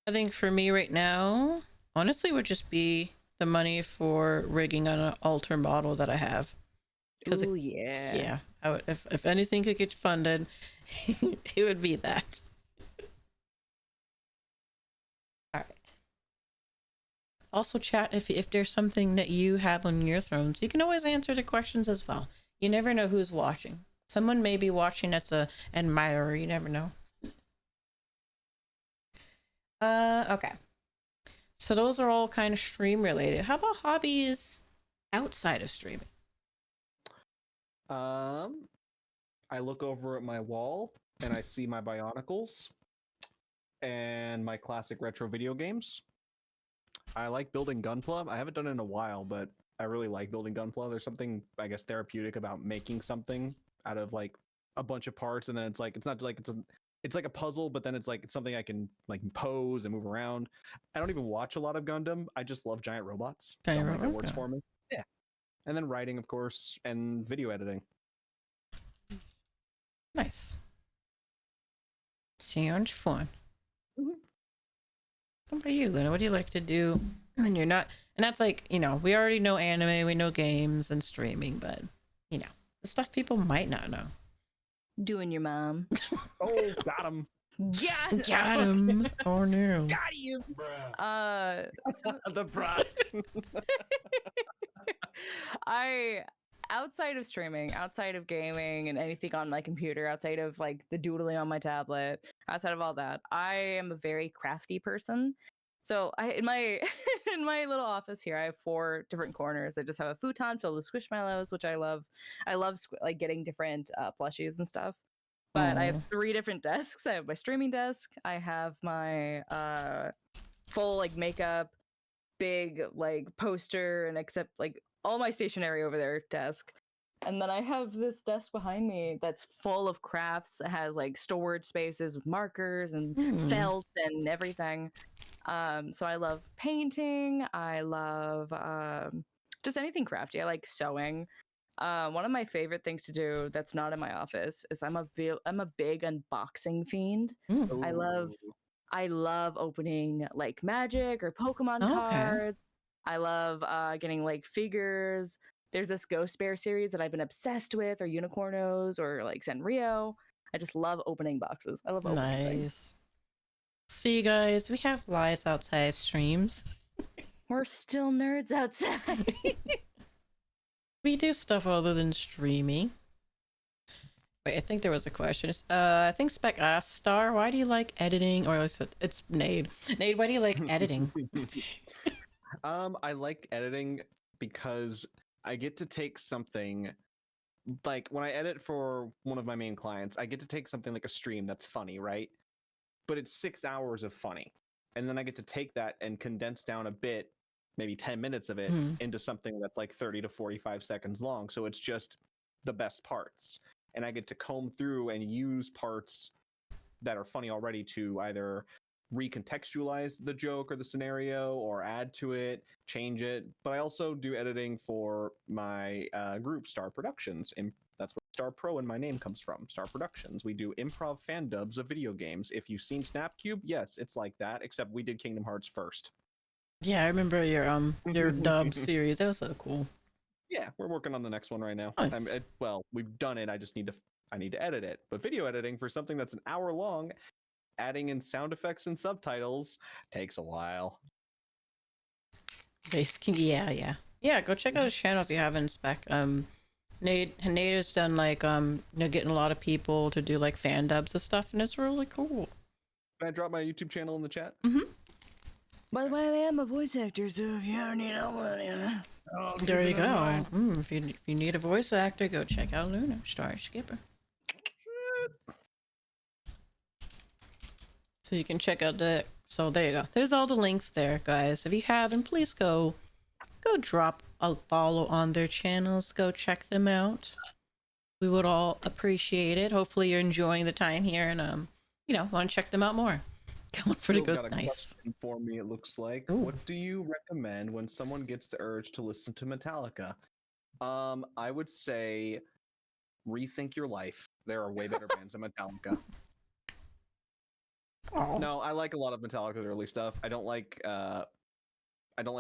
I think for me right now, honestly, would just be the money for rigging on an altar model that I have. Because ooh yeah. yeah, I would, if anything could get funded, it would be that. All right. Also, chat if there's something that you have on your thrones, you can always answer the questions as well. You never know who's watching. Someone may be watching that's a admirer. You never know. Okay. So those are all kind of stream related. How about hobbies outside of streaming? I look over at my wall and I see my Bionicles and my classic retro video games. I like building Gunpla. I haven't done it in a while, but I really like building Gunpla. There's something, I guess, therapeutic about making something out of like a bunch of parts, and then it's like it's not like it's like a puzzle, but then it's like it's something I can like pose and move around. I don't even watch a lot of Gundam. I just love giant robots. So Giant like, it works okay. for me. Yeah. And then writing, of course, and video editing. Nice. Sounds fun. Mhm. What about you, Luna? What do you like to do when you're not? And that's like, you know, we already know anime, we know games and streaming, but you know, the stuff people might not know. Doing your mom. Oh, got him. Got him. Oh no. Got you. So The bride. I outside of streaming, outside of gaming and anything on my computer, outside of like the doodling on my tablet, outside of all that, I am a very crafty person. So I in my in my little office here, I have 4 different corners. I just have a futon filled with squishmallows, which I love. I love like getting different plushies and stuff. But I have Aw. 3 different desks. I have my streaming desk. I have my full like makeup, big like poster, and except like all my stationery over there desk. And then I have this desk behind me that's full of crafts. It has like storage spaces with markers and felt and everything. So I love painting. I love just anything crafty. I like sewing. One of my favorite things to do that's not in my office is I'm a big unboxing fiend. I love opening like Magic or Pokemon Okay. cards. I love getting like figures. There's this Ghost Bear series that I've been obsessed with, or Unicornos, or like Sanrio. I just love opening boxes. I love opening things. Nice. See, guys, we have lives outside of streams. We're still nerds outside. We do stuff other than streaming. Wait, I think there was a question. I think Spec asked Star, why do you like editing? Or it's Nade. Nade, why do you like editing? I like editing because I get to take something like when I edit for one of my main clients, I get to take something like a stream that's funny, right? But it's 6 hours of funny. and then I get to take that and condense down a bit, maybe 10 minutes of it, Mhm. into something that's like 30 to 45 seconds long. So it's just the best parts. And I get to comb through and use parts that are funny already to either recontextualize the joke or the scenario or add to it, change it. But I also do editing for my group, Star Productions. And that's where Star Pro in my name comes from, Star Productions. We do improv fan dubs of video games. If you've seen Snapcube, yes, it's like that, except we did Kingdom Hearts first. Yeah, I remember your dub series. That was so cool. Yeah, we're working on the next one right now. Nice. Well, we've done it. I just need to edit it. But video editing for something that's an hour long, adding in sound effects and subtitles takes a while. Basically, yeah. Go check out his channel if you haven't. Nate has done like getting a lot of people to do like fan dubs and stuff, and it's really cool. Can I drop my YouTube channel in the chat? By the way, I am a voice actor, so if you ever need help, There you go. If you need a voice actor, go check out Luna Star Skipper. So you can check out the. So there you go. There's all the links there, guys. If you haven't, please go drop a follow on their channels. Go check them out. We would all appreciate it. Hopefully you're enjoying the time here and want to check them out more. Going for the Still ghost. got a Nice. question for me, it looks like. Ooh. What do you recommend when someone gets the urge to listen to Metallica? I would say rethink your life. There are way better bands than Metallica. Oh. No, I like a lot of Metallica's early stuff. I don't like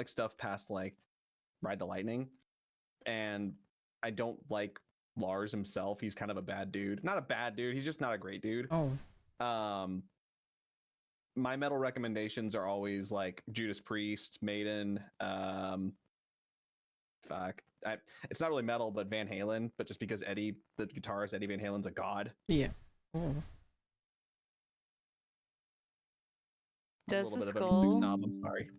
stuff past like Ride the Lightning, and I don't like Lars himself. He's kind of a bad dude. Not a bad dude. He's just not a great dude. Oh. My metal recommendations are always like Judas Priest, Maiden. It's not really metal, but Van Halen. But just because the guitarist Eddie Van Halen's a god. Yeah. Oh. Does I'm a the little bit of a music skull? snob, I'm sorry.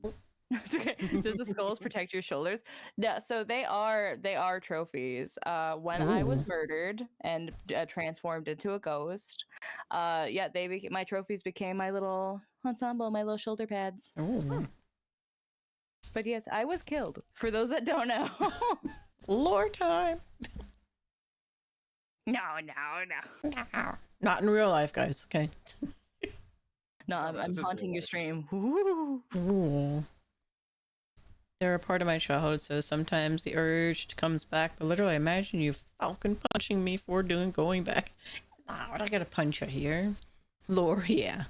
It's okay. Does the skulls protect your shoulders? Yeah, so they are trophies. When I was Ooh. murdered and transformed into a ghost, my trophies became my little ensemble, my little shoulder pads. Oh. But yes, I was killed. For those that don't know. Lore time. No. Not in real life, guys. Okay. No, Oh, I'm this is real haunting your life. stream. Ooh. Ooh. They're a part of my childhood, so sometimes the urge comes back. But literally, imagine you falcon punching me for going back. Nah, I gotta punch her here. Lore, yeah.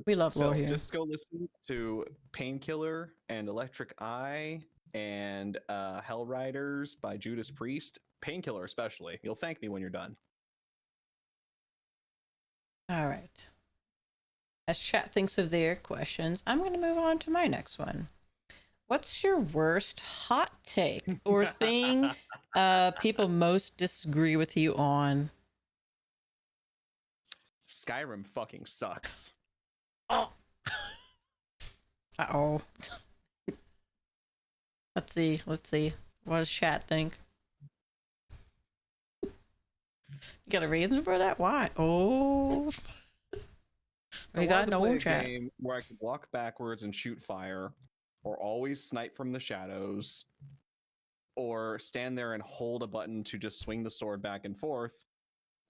We love So lore here. just go listen to Painkiller and Electric Eye and Hell Riders by Judas Priest. Painkiller especially. You'll thank me when you're done. All right. As chat thinks of their questions, I'm going to move on to my next one. What's your worst hot take or thing people most disagree with you on? Skyrim fucking sucks. Oh. Uh-oh. Let's see. What does chat think? You got a reason for that? Why? Oh. We got no chat. Game where I could walk backwards and shoot fire, or always snipe from the shadows, or stand there and hold a button to just swing the sword back and forth.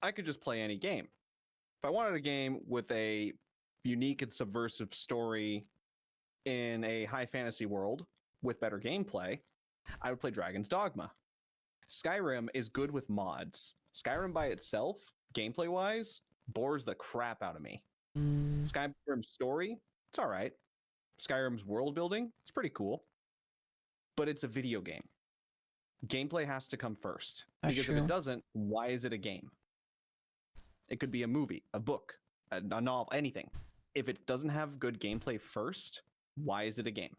I could just play any game. If I wanted a game with a unique and subversive story in a high fantasy world with better gameplay, I would play Dragon's Dogma. Skyrim is good with mods. Skyrim by itself, gameplay wise, bores the crap out of me. Skyrim's story, it's all right. Skyrim's world building, it's pretty cool. But it's a video game. Gameplay has to come first. That's Because true. if it doesn't, why is it a game? It could be a movie, a book, a novel, anything. If it doesn't have good gameplay first, why is it a game?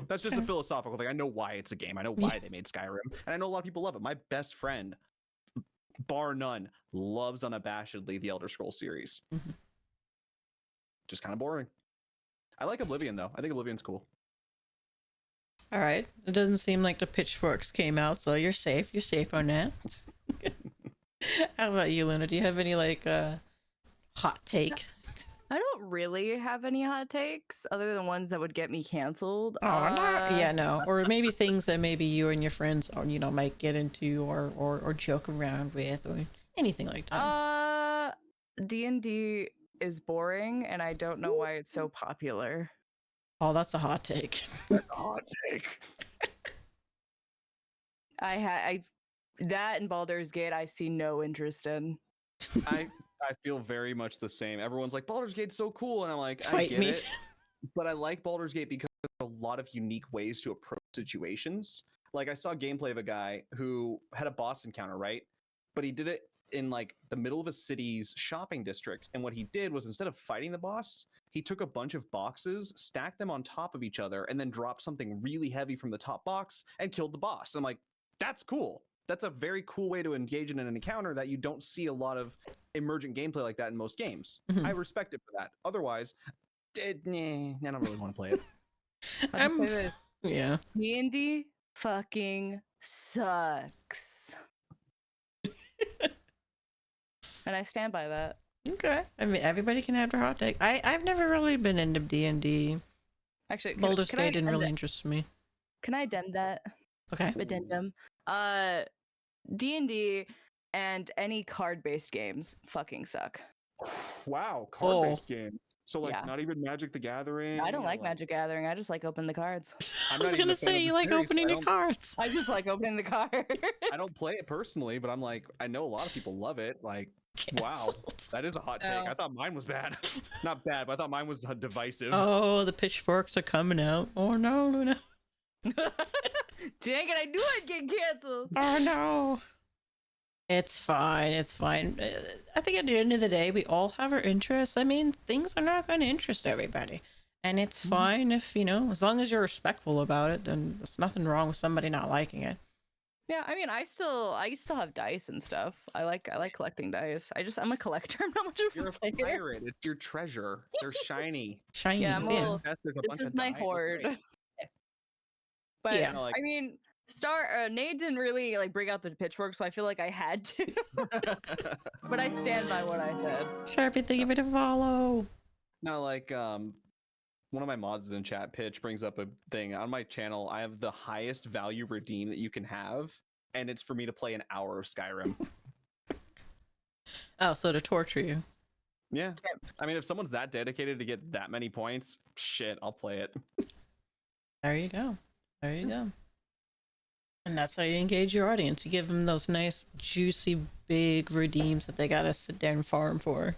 That's just a Okay. philosophical thing. I know why it's a game. I know why they made Skyrim. And I know a lot of people love it. My best friend, bar none, loves unabashedly the Elder Scrolls series. Mhm. Just kind of boring. I like Oblivion, though. I think Oblivion's cool. All right. It doesn't seem like the pitchforks came out, so you're safe. You're safe on that. How about you, Luna? Do you have any hot take? I don't really have any hot takes other than ones that would get me canceled. Oh, no. Yeah, no. Or maybe things that maybe you and your friends, or might get into, or joke around with, or anything like that. D&D is boring, and I don't know why it's so popular. Oh, that's a hot take. That's a hot take. I that and Baldur's Gate I see no interest in. I feel very much the same. Everyone's like, Baldur's Gate's so cool, and I'm like, I Fight get me. it. But I like Baldur's Gate because there's a lot of unique ways to approach situations. Like I saw gameplay of a guy who had a boss encounter, right? But he did it in like the middle of a city's shopping district. And what he did was instead of fighting the boss, he took a bunch of boxes, stacked them on top of each other, and then dropped something really heavy from the top box and killed the boss. I'm like, that's cool. That's a very cool way to engage in an encounter that you don't see a lot of emergent gameplay like that in most games. Mhm. I respect it for that. Otherwise, I don't really want to play it. I'll say this. Yeah. D&D fucking sucks. And I stand by that. Okay. I mean, everybody can have their hot take. I've never really been into D&D. Actually, Baldur's Gate didn't really interest me. Can I addend that? Okay. Addendum. D&D and any card-based games fucking suck. Wow, card-based games. So like Yeah. not even Magic the Gathering. I don't or, like Magic Gathering. I just like opening the cards. I I'm was not even gonna a fan say of you the like series, so opening I your don't- cards. I just like opening the cards. I don't play it personally, but I'm like, I know a lot of people love it. Like, wow, Canceled. that is a hot take. Oh. I thought mine was bad. Not bad, but I thought mine was divisive. Oh, the pitchforks are coming out. Oh no, Luna. Dang it, I knew I'd get canceled. Oh no. It's fine. It's fine. I think at the end of the day, we all have our interests. I mean, things are not going to interest everybody. And it's fine if, as long as you're respectful about it, then there's nothing wrong with somebody not liking it. Yeah, I mean, I still have dice and stuff. I like collecting dice. I'm a collector. I'm not much of You're a a player. pirate. It's your treasure. They're shiny. Shiny. Yeah, I'm a little- Yes, there's a This bunch is of my dice. hoard. But Yeah. Like- I mean, Nate didn't really like bring out the pitchfork, so I feel like I had to. But I stand by what I said. Sharpie, thank you for the follow. Now, like, one of my mods in chat, Pitch, brings up a thing on my channel. I have the highest value redeem that you can have, and it's for me to play an hour of Skyrim. Oh, so to torture you. Yeah, I mean, if someone's that dedicated to get that many points, shit, I'll play it. There you go. There you go. And that's how you engage your audience. You give them those nice, juicy, big redeems that they gotta sit there and farm for.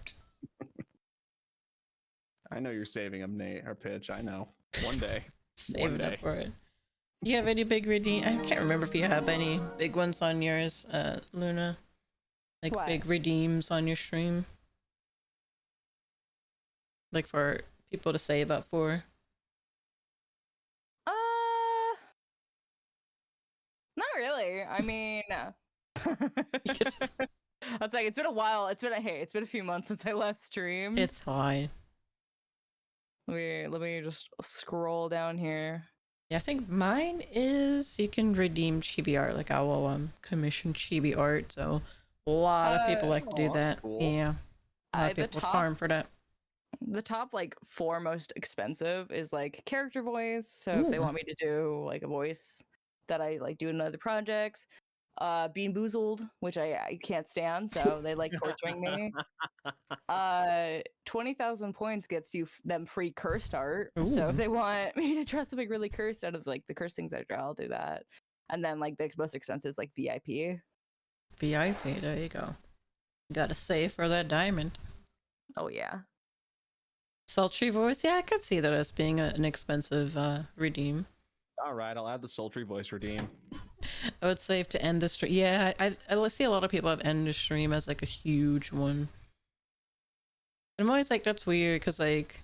I know you're saving them, Nate, or Pitch. I know. One day. Save it day. up for it. Do you have any big redeem? I can't remember if you have any big ones on yours, Luna. Like What? big redeems on your stream. Like for people to save up for. Not really. I mean, it's like it's been a while. It's been a few months since I last streamed. It's fine. Let me just scroll down here. Yeah, I think mine is you can redeem chibi art. Like I will commission chibi art, so a lot of people like to do Oh, that. cool. Yeah, a lot of The people top- farm for that. The top like 4 most expensive is like character voice. So if they Ooh. want me to do like a voice that I like do in other projects, Bean Boozled, which I can't stand, so they like torturing me. 20,000 points gets you them free cursed art. So Ooh. if they want me to draw something really cursed out of like the cursed things I draw, I'll do that. And then like the most expensive is like VIP. VIP, there you go. Gotta save for that diamond. Oh yeah. Sultry voice, yeah, I could see that as being an expensive redeem. All right, I'll add the sultry voice redeem. I would save to end the stream. Yeah, I see a lot of people have end the stream as like a huge one. And I'm always like, that's weird because like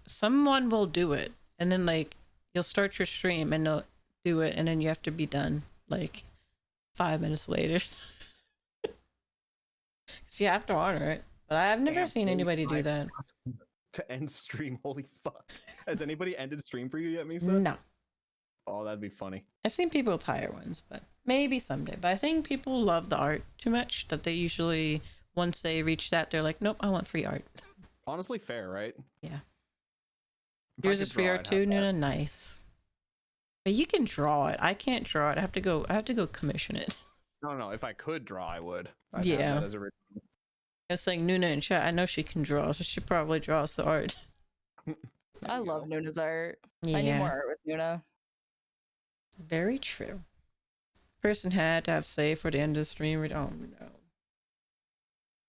someone will do it and then like you'll start your stream and they'll do it and then you have to be done like 5 minutes later. So you have to honor it. But I've never Damn, seen anybody do that. To end stream, holy fuck. Has anybody ended stream for you yet, Misa? No. Oh, that'd be funny. I've seen people with higher ones, but maybe someday. But I think people love the art too much that they usually, once they reach that, they're like, nope, I want free art. Honestly, fair, right? Yeah. If I Yours could is draw, VR I'd have too, that. Nuna. Nice. But you can draw it. I can't draw it. I have to go. I have to go commission it. No. If I could draw, I would. I'd Yeah. have that as a original. I was saying Nuna in chat. I know she can draw, so she probably draws the art. There I you love go. Nuna's art. Yeah. I need more art with Nuna. Very true. Person had to have save for the end of the stream. Oh no.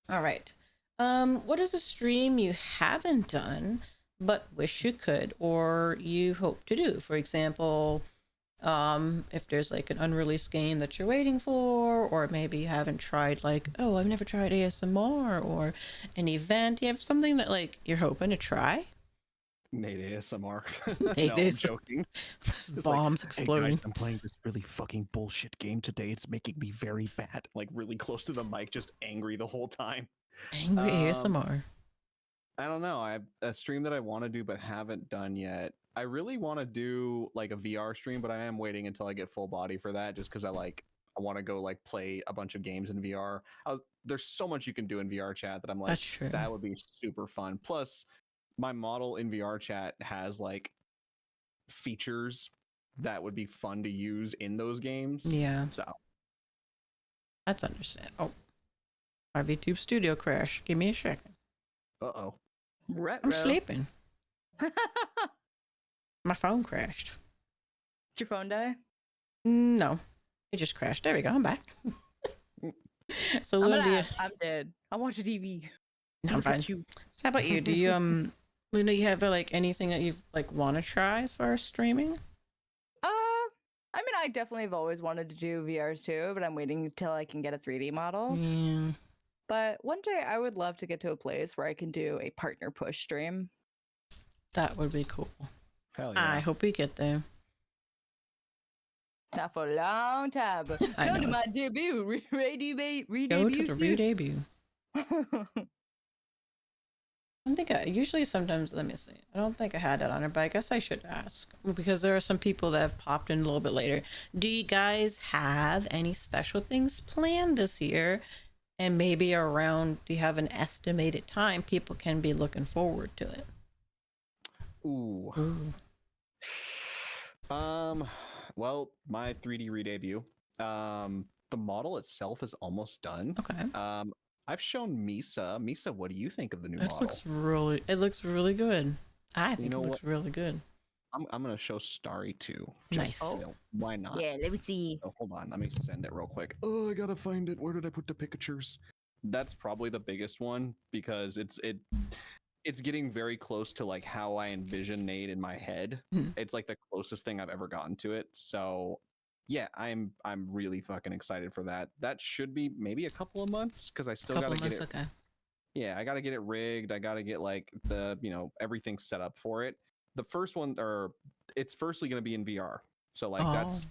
All right. What is a stream you haven't done but wish you could or you hope to do? For example, if there's like an unreleased game that you're waiting for, or maybe you haven't tried, like, oh, I've never tried ASMR, or an event. You have something that like you're hoping to try. Nate ASMR. Nate no, I'm ASMR. joking. Just It's like, bombs hey exploding. guys, I'm playing this really fucking bullshit game today. It's making me very bad. Like really close to the mic, just angry the whole time. Angry ASMR. I don't know. I have a stream that I want to do but haven't done yet. I really want to do like a VR stream, but I am waiting until I get full body for that, just because I want to go like play a bunch of games in VR. There's so much you can do in VR chat that I'm like, That's true. that would be super fun. Plus, my model in VR chat has like features that would be fun to use in those games. Yeah, So that's understandable. Oh, my VTube studio crash. Give me a second. uh-oh. I'm sleeping. Did My phone crashed. your phone die? No, it just crashed. There we go. I'm back. So, Luna, I'm dead. I watch a TV. I'm Look at fine. you. So how about you? Do you Luna, you have like anything that you like want to try as far as streaming? I mean, I definitely have always wanted to do VRs too, but I'm waiting until I can get a 3D model. Yeah, But one day I would love to get to a place where I can do a partner push stream. that would be cool. Hell yeah. I hope we get there. Not for a long time, but I go know, to my it's- debut, Go to re-debut. the re-debut. I think usually sometimes, let me see. I don't think I had that on it, but I guess I should ask because there are some people that have popped in a little bit later. Do you guys have any special things planned this year? And maybe around, do you have an estimated time people can be looking forward to it? Ooh. Well, my 3D re-debut. The model itself is almost done. Okay. I've shown Misa. Misa, what do you think of the new It model? looks really good. I think know it looks really good. I'm gonna show Starry too. Nice. Why not? Yeah, let me see. Oh, hold on, let me send it real quick. Oh, I gotta find it. Where did I put the pictures? That's probably the biggest one because it's getting very close to like how I envision Nate in my head. Mhm. It's like the closest thing I've ever gotten to it. So yeah, I'm really fucking excited for that. That should be maybe a couple of months because I still Couple gotta get months, it. okay. Yeah, I gotta get it rigged. I gotta get like the everything set up for it. The first one, or it's firstly gonna be in VR. So like that's Oh.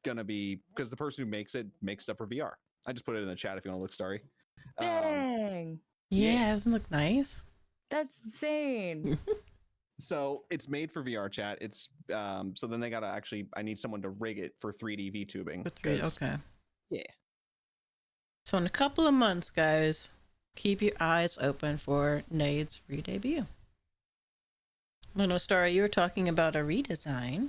gonna be because the person who makes it makes stuff for VR. I just put it in the chat if you want to look, Starry. Dang, Yeah, doesn't it look nice? that's insane. So it's made for VR chat. It's so then they gotta actually I need someone to rig it for 3D VTubing. For 3D, 'cause- okay. Yeah. So in a couple of months, guys, keep your eyes open for Nade's re-debut. No, Starry, you were talking about a redesign.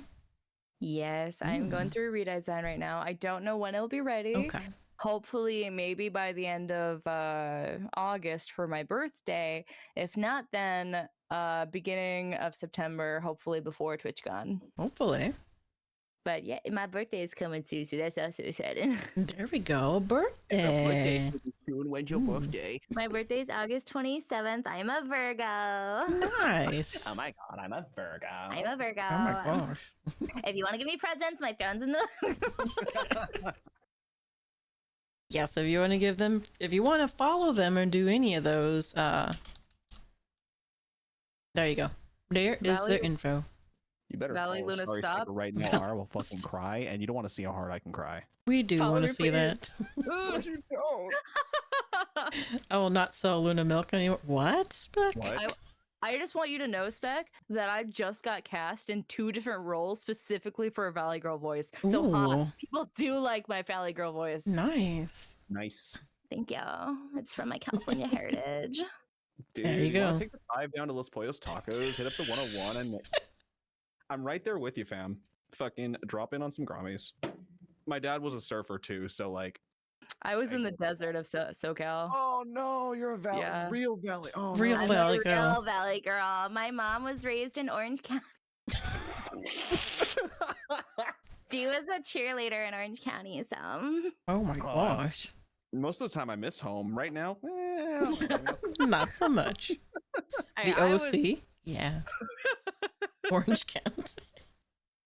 Yes, I'm going through a redesign right now. I don't know when it'll be ready. Okay. Hopefully, maybe by the end of August for my birthday. If not, then beginning of September, hopefully before TwitchCon. Hopefully. But yeah, my birthday is coming soon, so that's also exciting. There we go. Birthday. When's your birthday? My birthday is August 27th. I'm a Virgo. Nice. Oh my god, I'm a Virgo. I'm a Virgo. Oh my gosh. If you want to give me presents, my phone's in the. Yes, if you want to give them, if you want to follow them or do any of those, there you go. There is their Valley- info. You better Valley follow Luna, Starry stop. Sticker right now, or I will fucking cry, and you don't want to see how hard I can cry. We do Follow want to her, see please. that. Ooh. you don't. I will not sell Luna milk anymore. What? Spec? What? I just want you to know, Spec, that I just got cast in 2 different roles specifically for a Valley Girl voice. So Ooh. people do like my Valley Girl voice. Nice. Nice. Thank you. It's from my California heritage. Dude, There you want go. to take the 5 down to Los Pollos Tacos, hit up the 101, and I'm right there with you, fam. Fucking drop in on some Grammys. My dad was a surfer too, so like. I was in the go. desert of SoCal. Oh no, you're a Yeah. real valley. Oh Real no. I'm Valley a girl. real Valley girl. My mom was raised in Orange County. She was a cheerleader in Orange County, so Oh my gosh. Most of the time I miss home. Right now, Not so much. The I OC? was- Yeah. Orange County.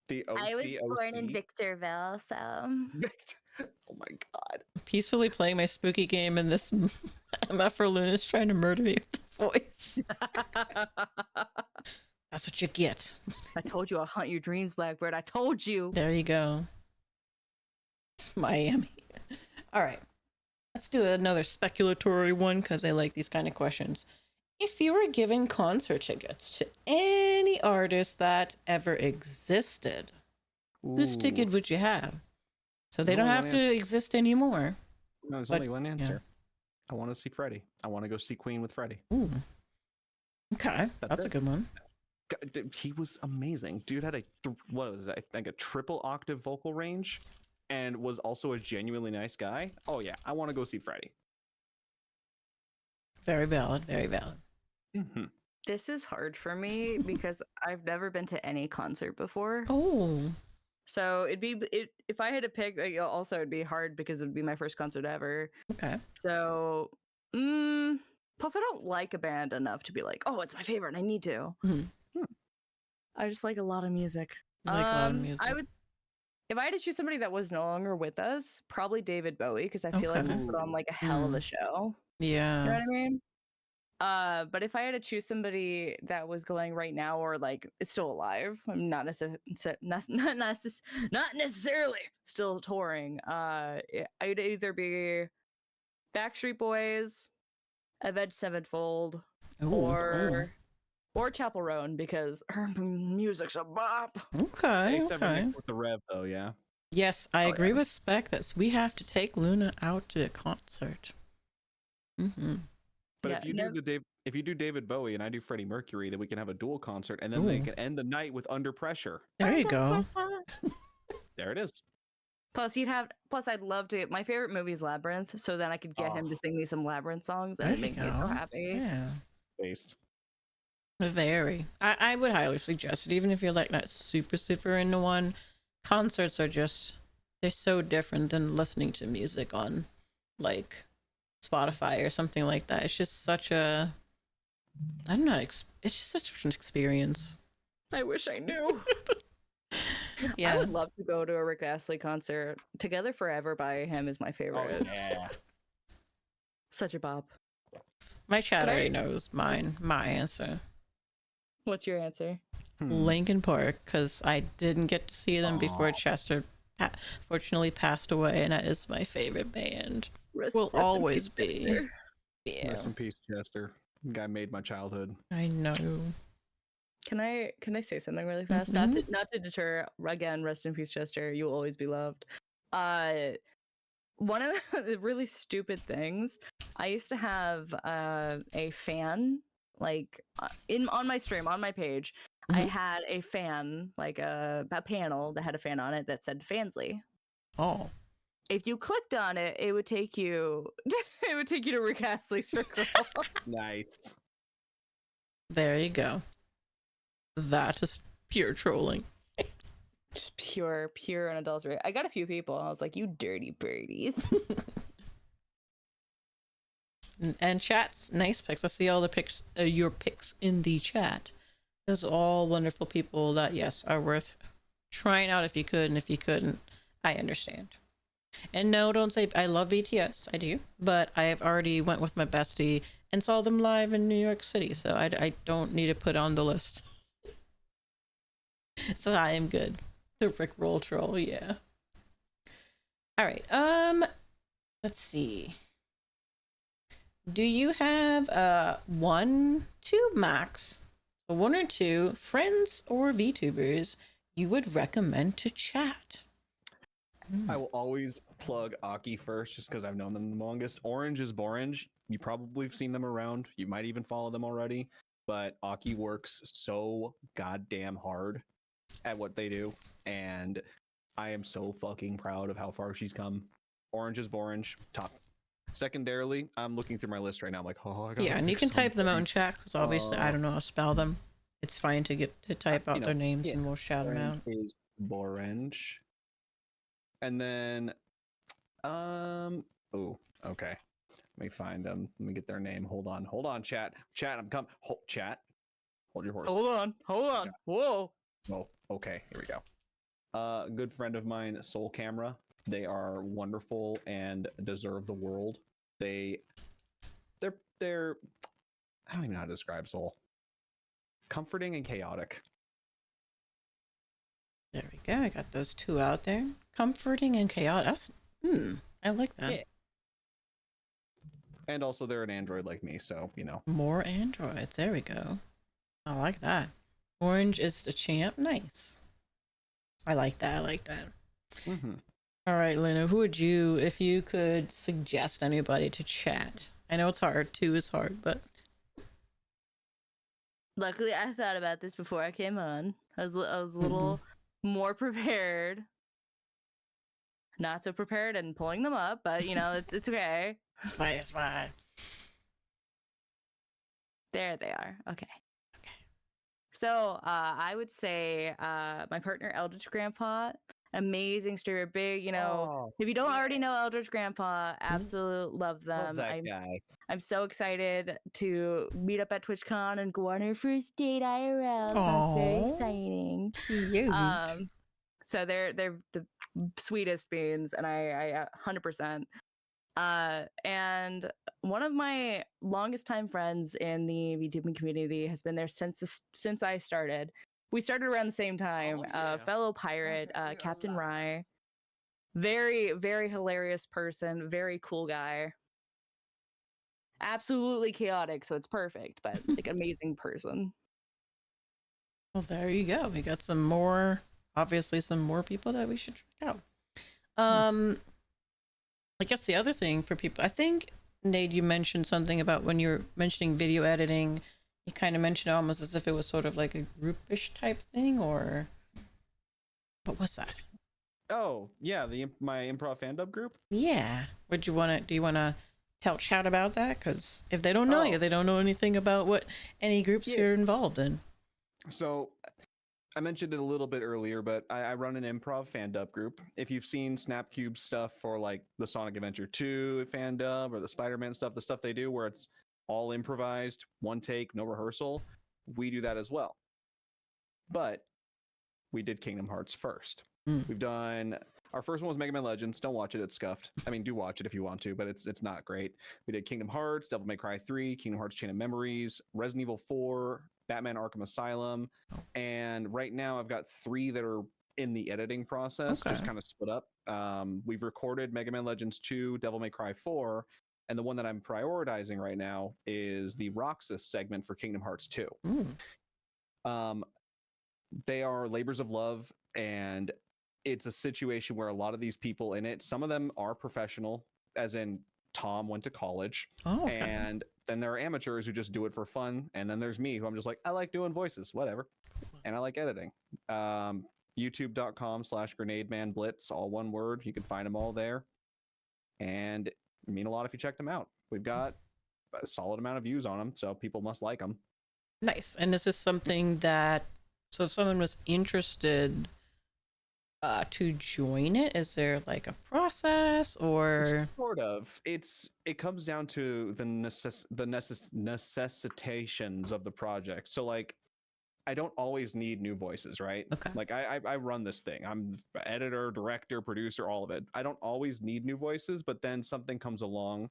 the OC. I was born in Victorville, so Oh my god. Peacefully playing my spooky game, and this MF for Luna's trying to murder me with the voice. That's what you get. I told you I'll hunt your dreams, Blackbird. I told you. There you go. It's Miami. All right. Let's do another speculatory one because I like these kind of questions. If you were given concert tickets to any artist that ever existed, whose ticket would you have? So they There's don't only have one to exist anymore. No, there's but- only one answer. I want to see Freddie. I want to go see Queen with Freddie. Ooh. Okay, that's a it. good one. Dude, he was amazing. Dude had what was it? I think a triple octave vocal range, and was also a genuinely nice guy. Oh yeah, I want to go see Freddie. Very valid. Very valid. Mm-hmm. This is hard for me because I've never been to any concert before. Oh, So if I had to pick, like, also it'd be hard because it'd be my first concert ever. okay. So, plus I don't like a band enough to be like, oh, it's my favorite. I need to. Mhm. I just like a lot of music. I like a lot of music. I would, if I had to choose somebody that was no longer with us, probably David Bowie because I feel like he Okay. put on like a hell of a show. Yeah. You know what I mean? But if I had to choose somebody that was going right now or like is still alive, I'm not necessarily still touring. I'd either be Backstreet Boys, Avenged Sevenfold, Ooh, or Chapel Roan because her music's a bop. okay. Except Okay. with the Rev though, yeah. Yes, I agree yeah. with Spec that we have to take Luna out to a concert. Mm-hmm. But Yeah, if you do David Bowie and I do Freddie Mercury, then we can have a dual concert, and then they Ooh. can end the night with Under Pressure. There you go. There it is. Plus, I'd love to. My favorite movie is Labyrinth, so then I could get him to sing me some Labyrinth songs, and There it'd you make me so go. happy. Yeah. Based. Very. I would highly suggest it, even if you're like not super into one. Concerts are just, they're so different than listening to music on like Spotify or something like that. It's just such a, I'm not, it's just such an experience. I wish I knew. Yeah. I would love to go to a Rick Astley concert. Together Forever by him is my favorite. yeah. Such a bop. My chat But I- already knows my answer. What's your answer? Linkin Park, because I didn't get to see them before Aw. Chester fortunately passed away, and that is my favorite band. Rest- Will rest in always peace, be. Chester. Yeah, Rest in peace, Chester. Guy made my childhood. I know. Can I say something really fast? Not to deter again. Rest in peace, Chester. You will always be loved. One of the really stupid things. I used to have a fan like on my stream on my page. I Mhm. had a fan like a panel that had a fan on it that said Fansly. Oh, If you clicked on it, it would take you to Rick Astley's circle. Nice. there you go. That is pure trolling. Just pure unadulterated. I got a few people. I was like, you dirty birdies. And chat's nice pics. I see all the pics, your pics in the chat. Those are all wonderful people that, yes, are worth trying out if you could, and if you couldn't, I understand. And no, don't say I love BTS. I do, but I have already went with my bestie and saw them live in New York City, so I don't need to put on the list. So I am good. The Rickroll troll, yeah. All right. Let's see. Do you have one, two max, one or two friends or VTubers you would recommend to chat? I will always plug Aki first just because I've known them the longest. Orange is Borange. You probably have seen them around. You might even follow them already. But Aki works so goddamn hard at what they do. And I am so fucking proud of how far she's come. Orange is Borange, top. Secondarily, I'm looking through my list right now. I'm like, oh, I got Yeah, and you can type them out in chat because obviously I don't know how to spell them. It's fine to get to type out their names and we'll shout them out. Is Borange. And then, oh, okay. Let me find them. Let me get their name. Hold on, chat. Chat, I'm coming. Chat. Hold your horse. Hold on. Okay. Whoa. Oh, okay. Here we go. A good friend of mine, Soul Camera. They are wonderful and deserve the world. They're I don't even know how to describe Soul. Comforting and chaotic. There we go. I got those two out there. Comforting and chaotic. That's I like that. Yeah. And also they're an android like me, so you know. More androids. There we go. I like that. Orange is the champ. Nice. I like that. I like that. Mm-hmm. All right, Lena, who would you, if you could suggest anybody to chat? I know it's hard. 2 is hard, but Luckily, I thought about this before I came on. I was a little more prepared. Not so prepared and pulling them up, but you know, it's okay. it's fine. It's fine. There they are. Okay. So I would say my partner Eldritch Grandpa, amazing streamer, big. You know, if you don't already know Eldritch Grandpa, absolute love them. Love that guy. I'm so excited to meet up at TwitchCon and go on our first date IRL. So it's very exciting. Cute. So they're the sweetest beans, and I 100%. And one of my longest time friends in the VTubing community has been there since I started. We started around the same time. Fellow pirate, Captain Rye, very very hilarious person, very cool guy. Absolutely chaotic, so it's perfect, but like amazing person. Well, there you go. We got some more, obviously some more people that we should check out. I guess the other thing for people, I think, Nate, you mentioned something about when you're mentioning video editing, you kind of mentioned it almost as if it was sort of like a groupish type thing, or what was that? Oh, yeah, my improv fandom group? Yeah. Do you want to tell chat about that? Because if they don't know you, they don't know anything about what any groups you're involved in. So I mentioned it a little bit earlier, but I run an improv fandub group. If you've seen Snapcube stuff for like the Sonic Adventure 2 fandub or the Spider-Man stuff, the stuff they do where it's all improvised, one take, no rehearsal, we do that as well. But we did Kingdom Hearts first. We've done, our first one was Mega Man Legends. Don't watch it, it's scuffed. I mean, do watch it if you want to, but it's not great. We did Kingdom Hearts, Devil May Cry 3, Kingdom Hearts Chain of Memories, Resident Evil 4, Batman Arkham Asylum, and right now I've got 3 that are in the editing process, just kind of split up. We've recorded Mega Man Legends 2, Devil May Cry 4, and the one that I'm prioritizing right now is the Roxas segment for Kingdom Hearts 2. They are labors of love, and it's a situation where a lot of these people in it, some of them are professional, as in Tom went to college, and then there are amateurs who just do it for fun, and then there's me, who I'm just like, I like doing voices, whatever, and I like editing. YouTube.com/GrenadeManBlitz, all one word. You can find them all there, and it mean a lot if you check them out. We've got a solid amount of views on them, so people must like them. Nice. And this is something that, so if someone was interested to join it, is there like a process or sort of? It comes down to the necessitations of the project. So like, I don't always need new voices, right? Okay. Like I run this thing. I'm editor, director, producer, all of it. I don't always need new voices, but then something comes along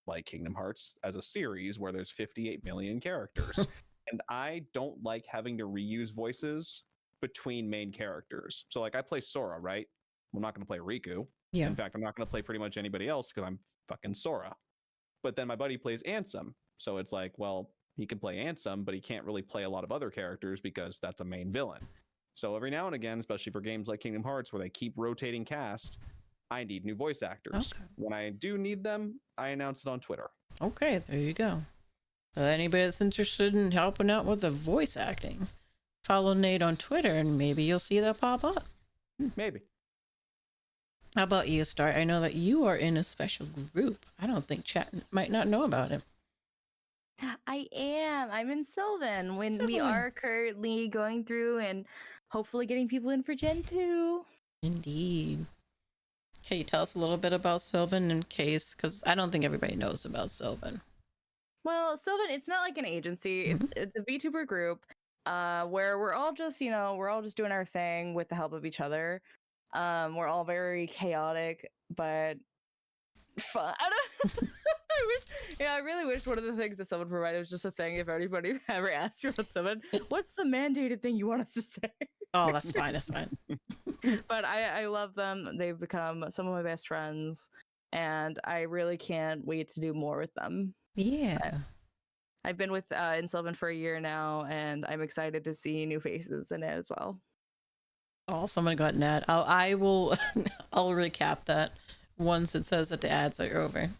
like Kingdom Hearts as a series where there's 58 million characters. And I don't like having to reuse voices between main characters. So like I play Sora, right? I'm not going to play Riku. Yeah. In fact, I'm not going to play pretty much anybody else because I'm fucking Sora. But then my buddy plays Ansem. So it's like, well, he can play Ansem, but he can't really play a lot of other characters because that's a main villain. So every now and again, especially for games like Kingdom Hearts where they keep rotating cast, I need new voice actors. Okay. When I do need them, I announce it on Twitter. Okay, there you go. So anybody that's interested in helping out with the voice acting, follow Nate on Twitter and maybe you'll see that pop up. Maybe. How about you, Star? I know that you are in a special group. I don't think chat might not know about it. I am. I'm in Sylvan when we Sylvan. are currently going through and hopefully getting people in for Gen 2. Indeed. Can you tell us a little bit about Sylvan in case, because I don't think everybody knows about Sylvan. Well, Sylvan, it's not like an agency. It's a VTuber group where we're all just, we're all just doing our thing with the help of each other. We're all very chaotic, but fun. I don't I really wish one of the things that someone provided was just a thing if anybody ever asked you about someone. What's the mandated thing you want us to say? Oh, that's fine. That's fine. But I love them. They've become some of my best friends, and I really can't wait to do more with them. Yeah. I've been with in Sylvan for a year now, and I'm excited to see new faces in it as well. Oh, someone got an ad. I will. I'll recap that once it says that the ads are over.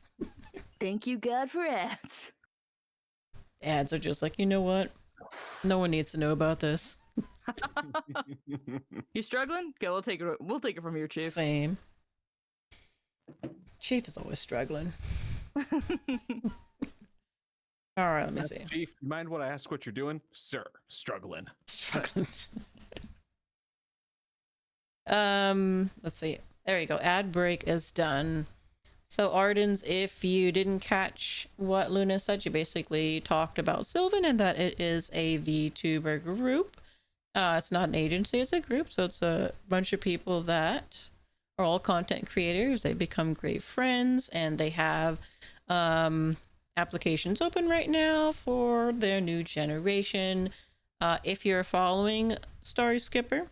Thank you, God, for ads. Ads are just like, you know what? No one needs to know about this. You struggling? Okay, we'll take it. We'll take it from your chief. Same. Chief is always struggling. All right, let me see. Chief, you mind what I ask what you're doing? Sir, struggling. Struggling. Let's see. There you go. Ad break is done. So Ardens, if you didn't catch what Luna said, she basically talked about Sylvan and that it is a VTuber group. It's not an agency, it's a group. So it's a bunch of people that are all content creators. They become great friends and they have applications open right now for their new generation. If you're following Starry Skipper,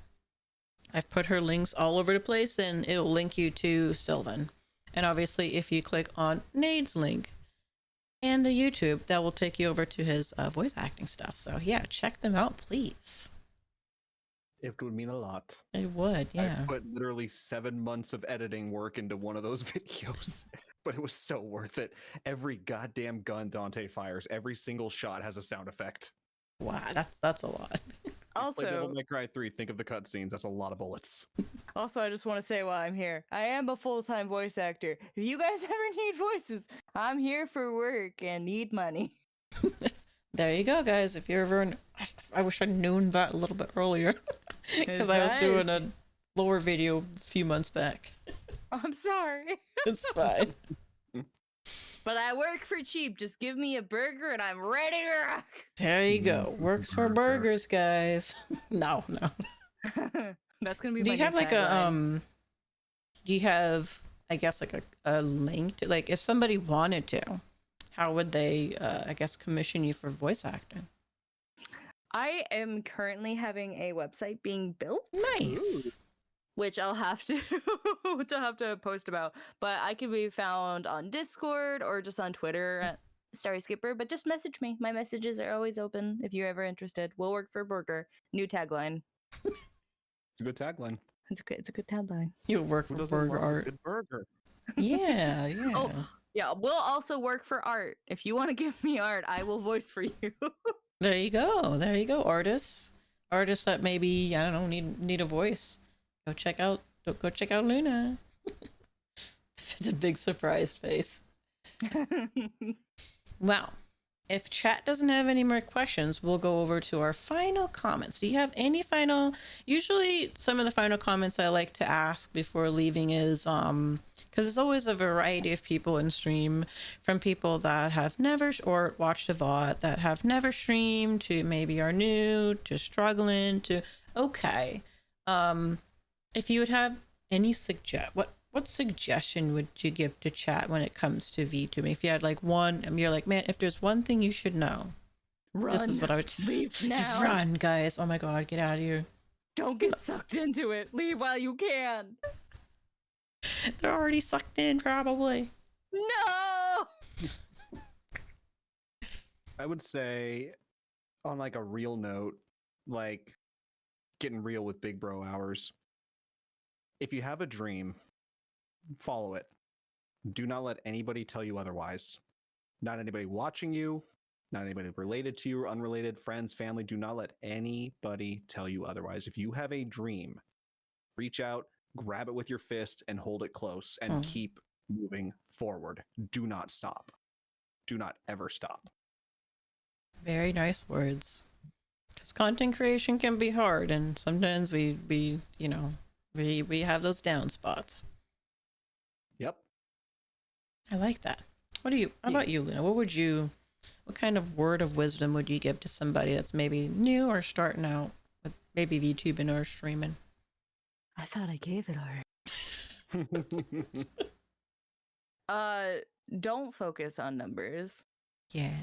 I've put her links all over the place and it'll link you to Sylvan. And obviously, if you click on Nade's link and the YouTube, that will take you over to his voice acting stuff. So yeah, check them out, please. It would mean a lot. It would, yeah. I put literally 7 months of editing work into one of those videos, but it was so worth it. Every goddamn gun Dante fires, every single shot has a sound effect. Wow, that's a lot. Play Devil Also, May Cry 3, think of the cutscenes. That's a lot of bullets. I just want to say while I'm here, I am a full-time voice actor. If you guys ever need voices, I'm here for work and need money. There you go, guys. If you're ever I wish I'd known that a little bit earlier. Because I was doing a lore video a few months back. I'm sorry. It's fine. But I work for cheap. Just give me a burger and I'm ready to rock. There you go. Works for burgers, guys. No. That's gonna be. Do my you have new like tagline. do you have, I guess, like a link to, like, if somebody wanted to, how would they, I guess, commission you for voice acting? I am currently having a website being built. Nice. Which I'll have to post about. But I can be found on Discord or just on Twitter at Starry Skipper. But just message me. My messages are always open if you're ever interested. We'll work for burger. New tagline. It's a good tagline. It's a good tagline. You'll work Who for doesn't burger love a art. good burger? Yeah. Oh, yeah, we'll also work for art. If you want to give me art, I will voice for you. There you go. Artists that maybe, I don't know, need a voice. Go check out Luna. The big surprised face. Wow. If chat doesn't have any more questions, we'll go over to our final comments. Do you have any final? Usually some of the final comments I like to ask before leaving is because there's always a variety of people in stream, from people that have never or watched a VOD, that have never streamed, to maybe are new, to struggling, to okay. If you would have any what suggestion would you give to chat when it comes to VTubing? If you had like one, and you're like, man, if there's one thing you should know, Run. this is what I would say. Leave now. Run, guys. Oh my god, get out of here. Don't get sucked into it. Leave while you can. They're already sucked in, probably. No. I would say, on like a real note, like, getting real with big bro hours. If you have a dream, follow it. Do not let anybody tell you otherwise. Not anybody watching you, not anybody related to you or unrelated, friends, family. Do not let anybody tell you otherwise. If you have a dream, reach out, grab it with your fist, and hold it close and keep moving forward. Do not stop. Do not ever stop. Very nice words. Because content creation can be hard, and sometimes we have those down spots. Yep. I like that. How about you, Luna? What kind of word of wisdom would you give to somebody that's maybe new or starting out with maybe VTubing or streaming? I thought I gave it already. Don't focus on numbers. Yeah.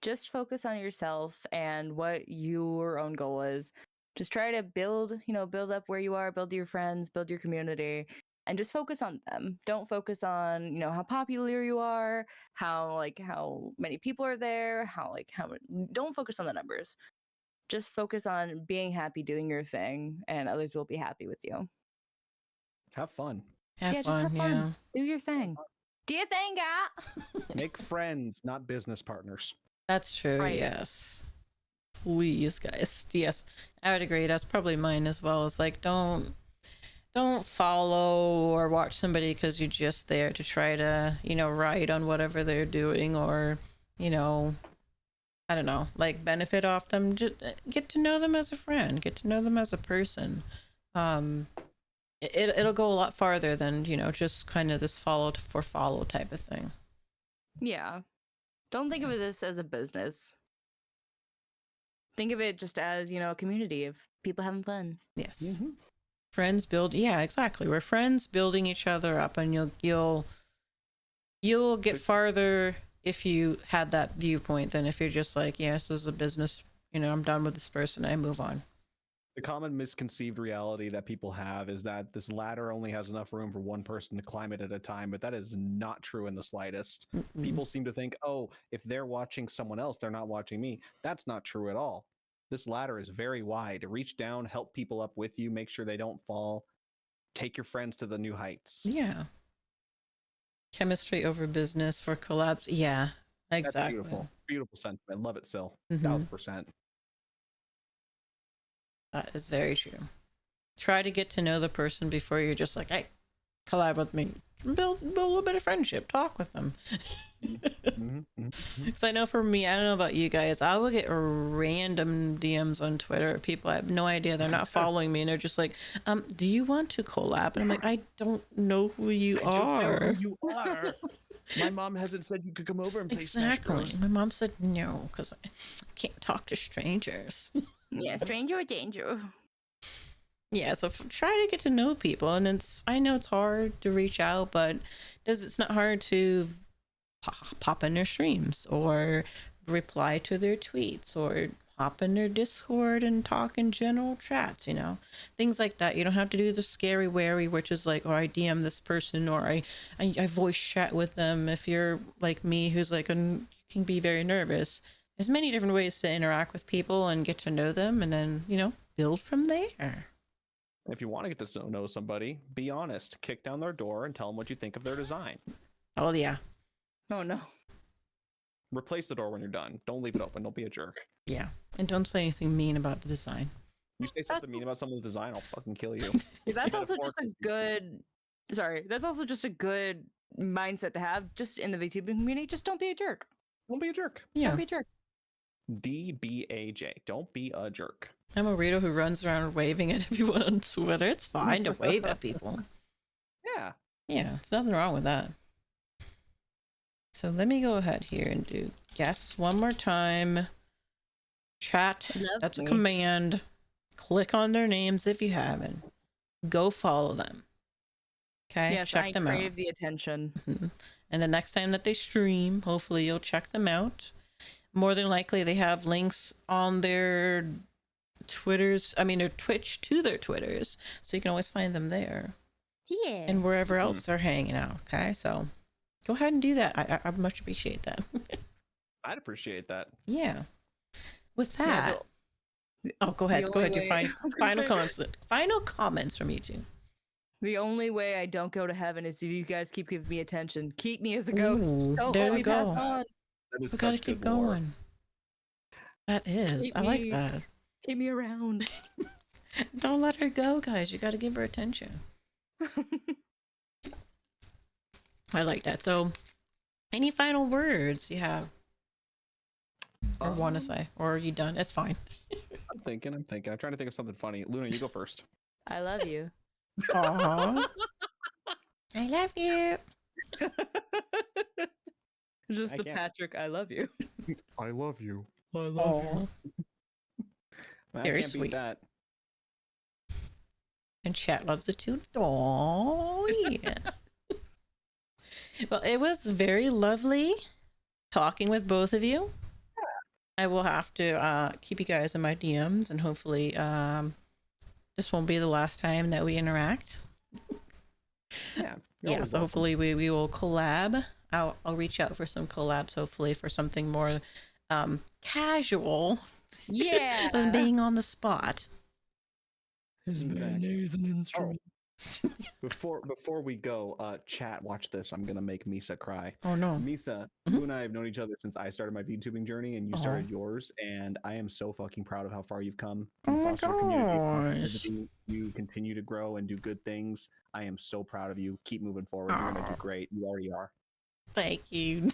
Just focus on yourself and what your own goal is. Just try to build up where you are, build your friends, build your community, and just focus on them. Don't focus on, how popular you are, how many people are there, don't focus on the numbers. Just focus on being happy, doing your thing, and others will be happy with you. Have fun. Have fun. Yeah. Do your thing. Do your thing, guy. Make friends, not business partners. That's true. Right. Yes. Please, guys. Yes, I would agree. That's probably mine as well. It's like don't follow or watch somebody because you're just there to try to ride on whatever they're doing, or I don't know, like benefit off them. Just get to know them as a friend. Get to know them as a person. It'll go a lot farther than just kind of this follow type of thing. Yeah. Don't think of this as a business. Think of it just as, a community of people having fun. Yes. Mm-hmm. Friends build. Yeah, exactly. We're friends building each other up, and you'll get farther if you had that viewpoint than if you're just like, yes, this is a business. I'm done with this person. I move on. The common misconceived reality that people have is that this ladder only has enough room for one person to climb it at a time, but that is not true in the slightest. Mm-mm. People seem to think, oh, if they're watching someone else, they're not watching me. That's not true at all. This ladder is very wide. Reach down, help people up with you, make sure they don't fall. Take your friends to the new heights. Yeah. Chemistry over business for collabs. Yeah, exactly. That's beautiful. Beautiful sentiment. Love it, Sil. Mhm. 1000%. That is very true. Try to get to know the person before you're just like, hey, collab with me. Build a little bit of friendship. Talk with them. Because I know for me, I don't know about you guys, I will get random DMs on Twitter. People I have no idea. They're not following me, and they're just like, do you want to collab? And I'm like, I don't know who you are. You are. My mom hasn't said you could come over and play Smash Exactly. Bros. My mom said no, because I can't talk to strangers. Yeah, stranger danger. Yeah, so try to get to know people, and I know it's hard to reach out, but it's not hard to pop in their streams or reply to their tweets or hop in their Discord and talk in general chats, things like that. You don't have to do the scary wary, which is like, oh, I DM this person or I voice chat with them. If you're like me, who's like, you can be very nervous. There's many different ways to interact with people and get to know them, and then, build from there. If you want to get to know somebody, be honest. Kick down their door and tell them what you think of their design. Oh, yeah. Oh, no. Replace the door when you're done. Don't leave it open. Don't be a jerk. Yeah. And don't say anything mean about the design. You say something mean about someone's design, I'll fucking kill you. That's also just a good... Sorry. That's also just a good mindset to have just in the VTubing community. Just don't be a jerk. Don't be a jerk. Yeah. Don't be a jerk. DBAJ. Don't be a jerk. I'm a weirdo who runs around waving at everyone on Twitter. It's fine to wave at people. Yeah. Yeah, there's nothing wrong with that. So let me go ahead here and do guess one more time. Chat, that's a command. Click on their names if you haven't. Go follow them. Okay, Yes, check I them out. crave the attention. Mhm. And the next time that they stream, hopefully you'll check them out. More than likely, they have links on their their Twitch to their Twitters, so you can always find them there. Yeah. And wherever else they're hanging out. Okay, so go ahead and do that. I much appreciate that. I'd appreciate that. Yeah. With that, Oh, go The ahead. Go only ahead. Your way- final I was gonna final say- comments. Final comments from you two. The only way I don't go to heaven is if you guys keep giving me attention. Keep me as a ghost. Ooh, Don't there let we me pass go. on. That is We gotta such keep good lore. going. That is. Keep I like me- that. Keep me around. Don't let her go, guys. You gotta give her attention. I like that. So, any final words you have or want to say, or are you done? It's fine. I'm thinking. I'm trying to think of something funny. Luna, you go first. I love you. Aww. I love you. Just I the can't- Patrick, I love you. I love you. I Aw. I Very can't beat sweet. that. And chat loves it too. Oh yeah. Well, it was very lovely talking with both of you. I will have to keep you guys in my DMs, and hopefully, this won't be the last time that we interact. Yeah. Yeah, so hopefully we will collab. I'll reach out for some collabs, hopefully for something more casual Yeah. than being on the spot. His Exactly. is an instrument. Before we go, chat, watch this. I'm gonna make Misa cry. Oh no. Misa, Mhm. you and I have known each other since I started my VTubing journey and you Aw. started yours, and I am so fucking proud of how far you've come Oh in my foster community. gosh. Positivity. You continue to grow and do good things. I am so proud of you. Keep moving forward. You're gonna Aw. do great. You already are. Thank you.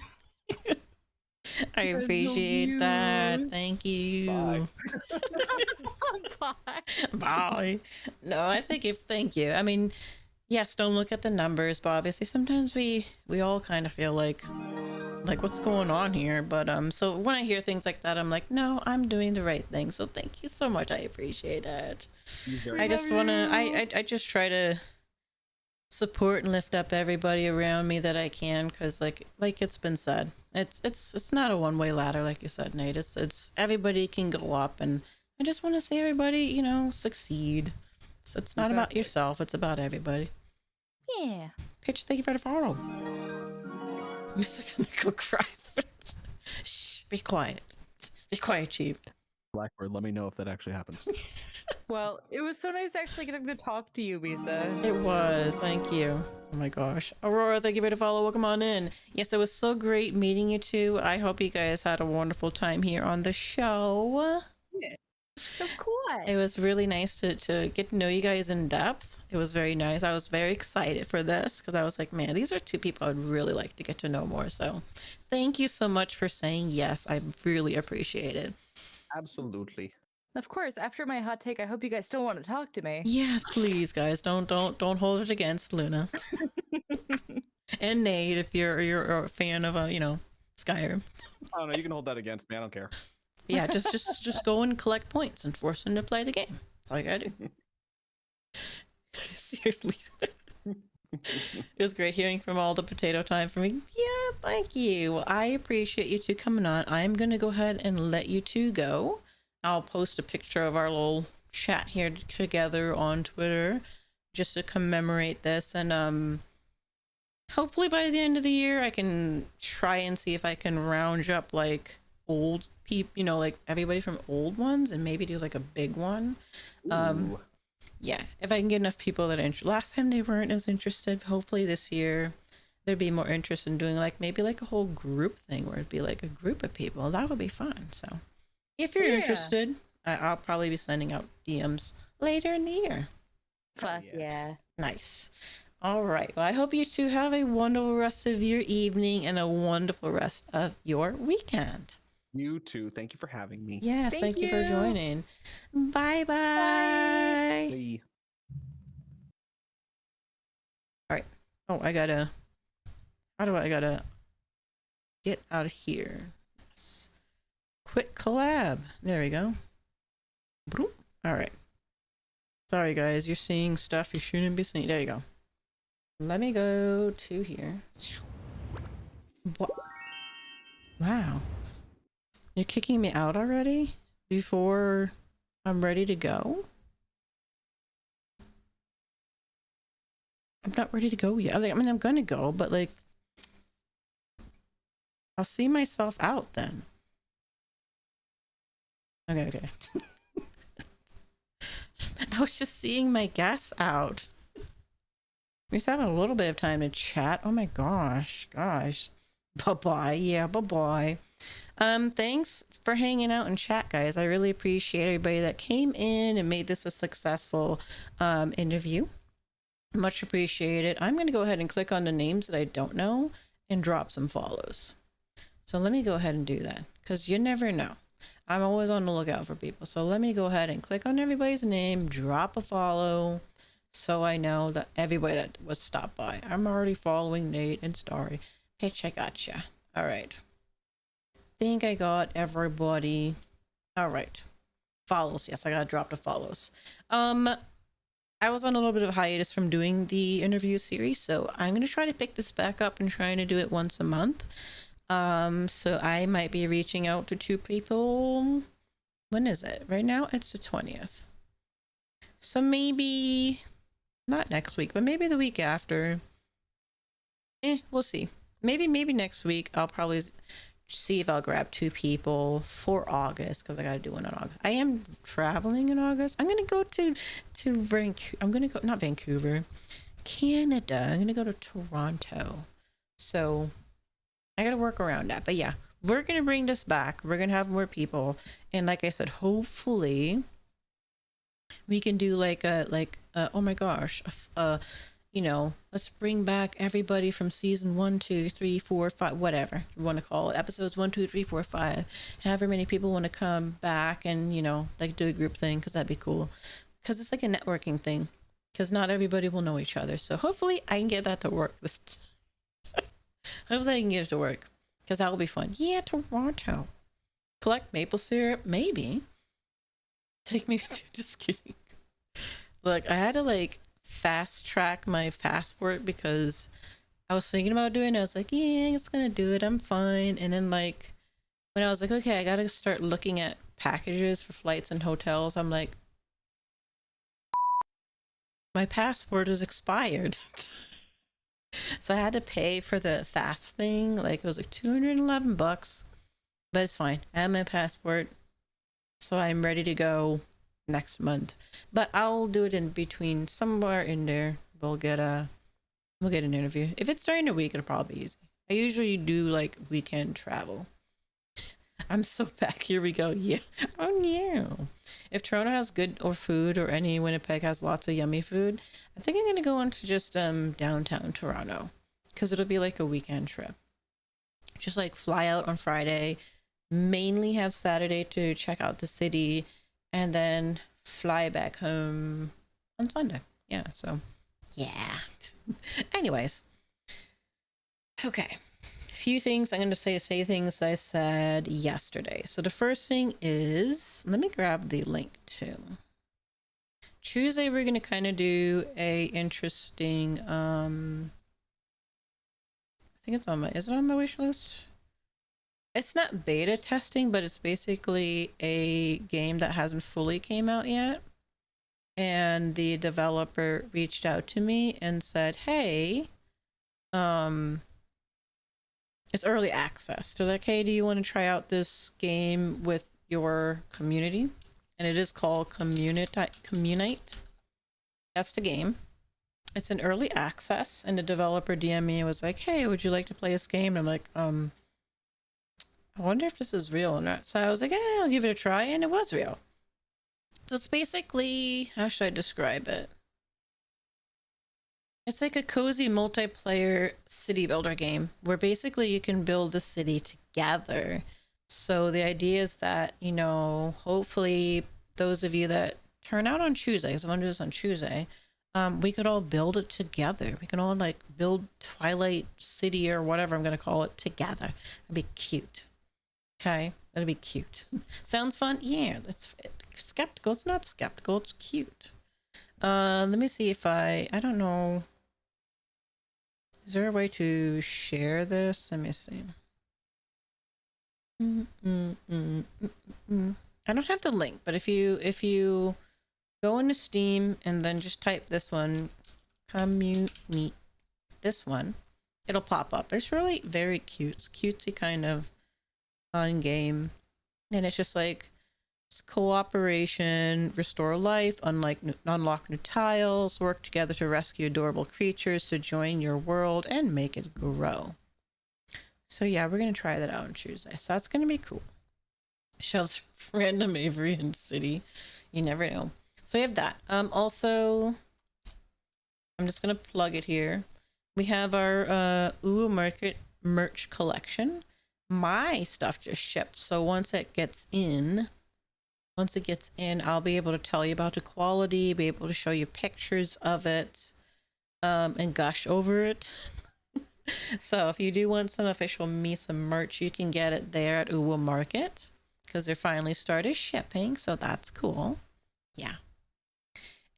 I That's so appreciate that. cute. Thank you. Bye. Bye. Bye. No, I think if thank you. I mean, yes, don't look at the numbers, but obviously sometimes we all kind of feel like what's going on here. But so when I hear things like that, I'm like, no, I'm doing the right thing. So thank you so much. I appreciate that. You're very I just love wanna you. I just try to support and lift up everybody around me that I can, because like it's been said, it's not a one-way ladder, like you said, Nate. It's everybody can go up, and I just want to see everybody, succeed. So it's not about Exactly. yourself, it's about everybody. Yeah. Pitch, thank you for the follow. Mr. Nickel cry. Shh, be quiet. Be quiet, Chief. Blackbird. Let me know if that actually happens. Well, it was so nice actually getting to talk to you, Misa. It was. Thank you. Oh my gosh. Aurora, thank you for the follow. Welcome on in. Yes, it was so great meeting you two. I hope you guys had a wonderful time here on the show. Of course. It was really nice to get to know you guys in depth. It was very nice. I was very excited for this because I was like, man, these are two people I'd really like to get to know more. So thank you so much for saying yes. I really appreciate it. Absolutely. Of course. After my hot take, I hope you guys still want to talk to me. Yes, please, guys. Don't hold it against Luna. And Nate, if you're a fan of Skyrim. I don't know. You can hold that against me. I don't care. Yeah, just go and collect points and force them to play the game. That's all you gotta do. Seriously. It was great hearing from all the potato time for me. Yeah, thank you. Well, I appreciate you two coming on. I'm gonna go ahead and let you two go. I'll post a picture of our little chat here together on Twitter just to commemorate this, and hopefully by the end of the year I can try and see if I can round up like old people, like everybody from old ones, and maybe do like a big one. Ooh. Yeah, if I can get enough people that are interested. Last time they weren't as interested. Hopefully this year there'd be more interest in doing like maybe like a whole group thing where it'd be like a group of people. That would be fun. So if you're Yeah. interested, I'll probably be sending out DMs later in the year. Fuck yeah. yeah. Nice. All right. Well, I hope you two have a wonderful rest of your evening and a wonderful rest of your weekend. You too. Thank you for having me. Yes, Thank thank you for you. joining. Bye-bye. Bye. Oh, I gotta get out of here. Yes. Quit collab. There we go. Broom. All right. Sorry, guys. You're seeing stuff you shouldn't be seeing. There you go. Let me go to here. What? Wow. You're kicking me out already? Before I'm ready to go? I'm not ready to go yet. I mean, I'm gonna go, but like, I'll see myself out then. Okay. I was just seeing my gas out. We just have a little bit of time to chat. Oh my gosh. Bye-bye. Yeah, bye-bye. Thanks for hanging out and chat, guys. I really appreciate everybody that came in and made this a successful interview. Much appreciated. I'm going to go ahead and click on the names that I don't know and drop some follows. So let me go ahead and do that, because you never know. I'm always on the lookout for people. So let me go ahead and click on everybody's name, drop a follow, so I know that everybody that was stopped by. I'm already following Nate and Starry. Pitch, I gotcha. All right. Think I got everybody. All right. Follows. Yes, I got to drop the follows. I was on a little bit of a hiatus from doing the interview series, so I'm going to try to pick this back up and trying to do it once a month. So I might be reaching out to 2 people. When is it? Right now it's the 20th. So maybe not next week, but maybe the week after. We'll see. Maybe next week I'll probably see if I'll grab 2 people for August, because I gotta do one in August. I am traveling in August. I'm gonna go to Vancouver. I'm gonna go, not Vancouver, Canada. I'm gonna go to Toronto. So I gotta work around that. But yeah, we're gonna bring this back. We're gonna have more people, and like I said, hopefully we can do oh my gosh, you know, let's bring back everybody from season 1, 2, 3, 4, 5, whatever you want to call it, episodes 1, 2, 3, 4, 5. However many people want to come back and, you know, like do a group thing, because that'd be cool. Because it's like a networking thing. Because not everybody will know each other. So hopefully I can get that to work. Hopefully I can get it to work, because that will be fun. Yeah, Toronto. Collect maple syrup, maybe. Take me. Just kidding. Look, I had to fast track my passport, because I was thinking about doing it. I was like, yeah, it's gonna do it, I'm fine. And then when I was like, okay, I gotta start looking at packages for flights and hotels, I'm like, my passport is expired. So I had to pay for the fast thing. It was $211, but it's fine. I have my passport, so I'm ready to go next month. But I'll do it in between, somewhere in there. We'll get an interview. If it's during the week, it'll probably be easy. I usually do weekend travel. I'm so back. Here we go. Yeah. Oh yeah. If Toronto has good food, or any Winnipeg has lots of yummy food, I think I'm gonna go into just downtown Toronto, because it'll be like a weekend trip. Just fly out on Friday, mainly have Saturday to check out the city, and then fly back home on Sunday. Yeah, so yeah. Anyways, okay. Few things I'm going to say things I said yesterday. So the first thing is, let me grab the link too. Tuesday we're going to kind of do a interesting I think it's on is it on my wish list? It's not beta testing, but it's basically a game that hasn't fully came out yet. And the developer reached out to me and said, hey, it's early access. So like, hey, do you want to try out this game with your community? And it is called Communite. That's the game. It's an early access, and the developer DM'd me and was like, hey, would you like to play this game? And I'm like, I wonder if this is real or not. So I was like, yeah, I'll give it a try, and it was real. So it's basically, how should I describe it? It's like a cozy multiplayer city builder game where basically you can build the city together. So the idea is that, you know, hopefully those of you that turn out on Tuesday, because I'm going to do this on Tuesday, we could all build it together. We can all build Twilight City or whatever I'm going to call it together. It'd be cute. Okay? That'd be cute. Sounds fun? Yeah. It's skeptical. It's not skeptical. It's cute. Let me see if I don't know. Is there a way to share this? Let me see. I don't have the link, but if you go into Steam and then just type this one, this one, it'll pop up. It's really very cute. It's cutesy kind of fun game, and it's just cooperation, restore life, unlock new tiles, work together to rescue adorable creatures to join your world and make it grow. So yeah, we're gonna try that out on Tuesday. So that's gonna be cool. Shelves random Avery and City. You never know. So we have that. Also, I'm just gonna plug it here. We have our Uwu Market merch collection. My stuff just shipped, so once it gets in, I'll be able to tell you about the quality, be able to show you pictures of it, and gush over it. So if you do want some official Misa merch, you can get it there at Uwu Market, because they're finally started shipping, so that's cool. Yeah.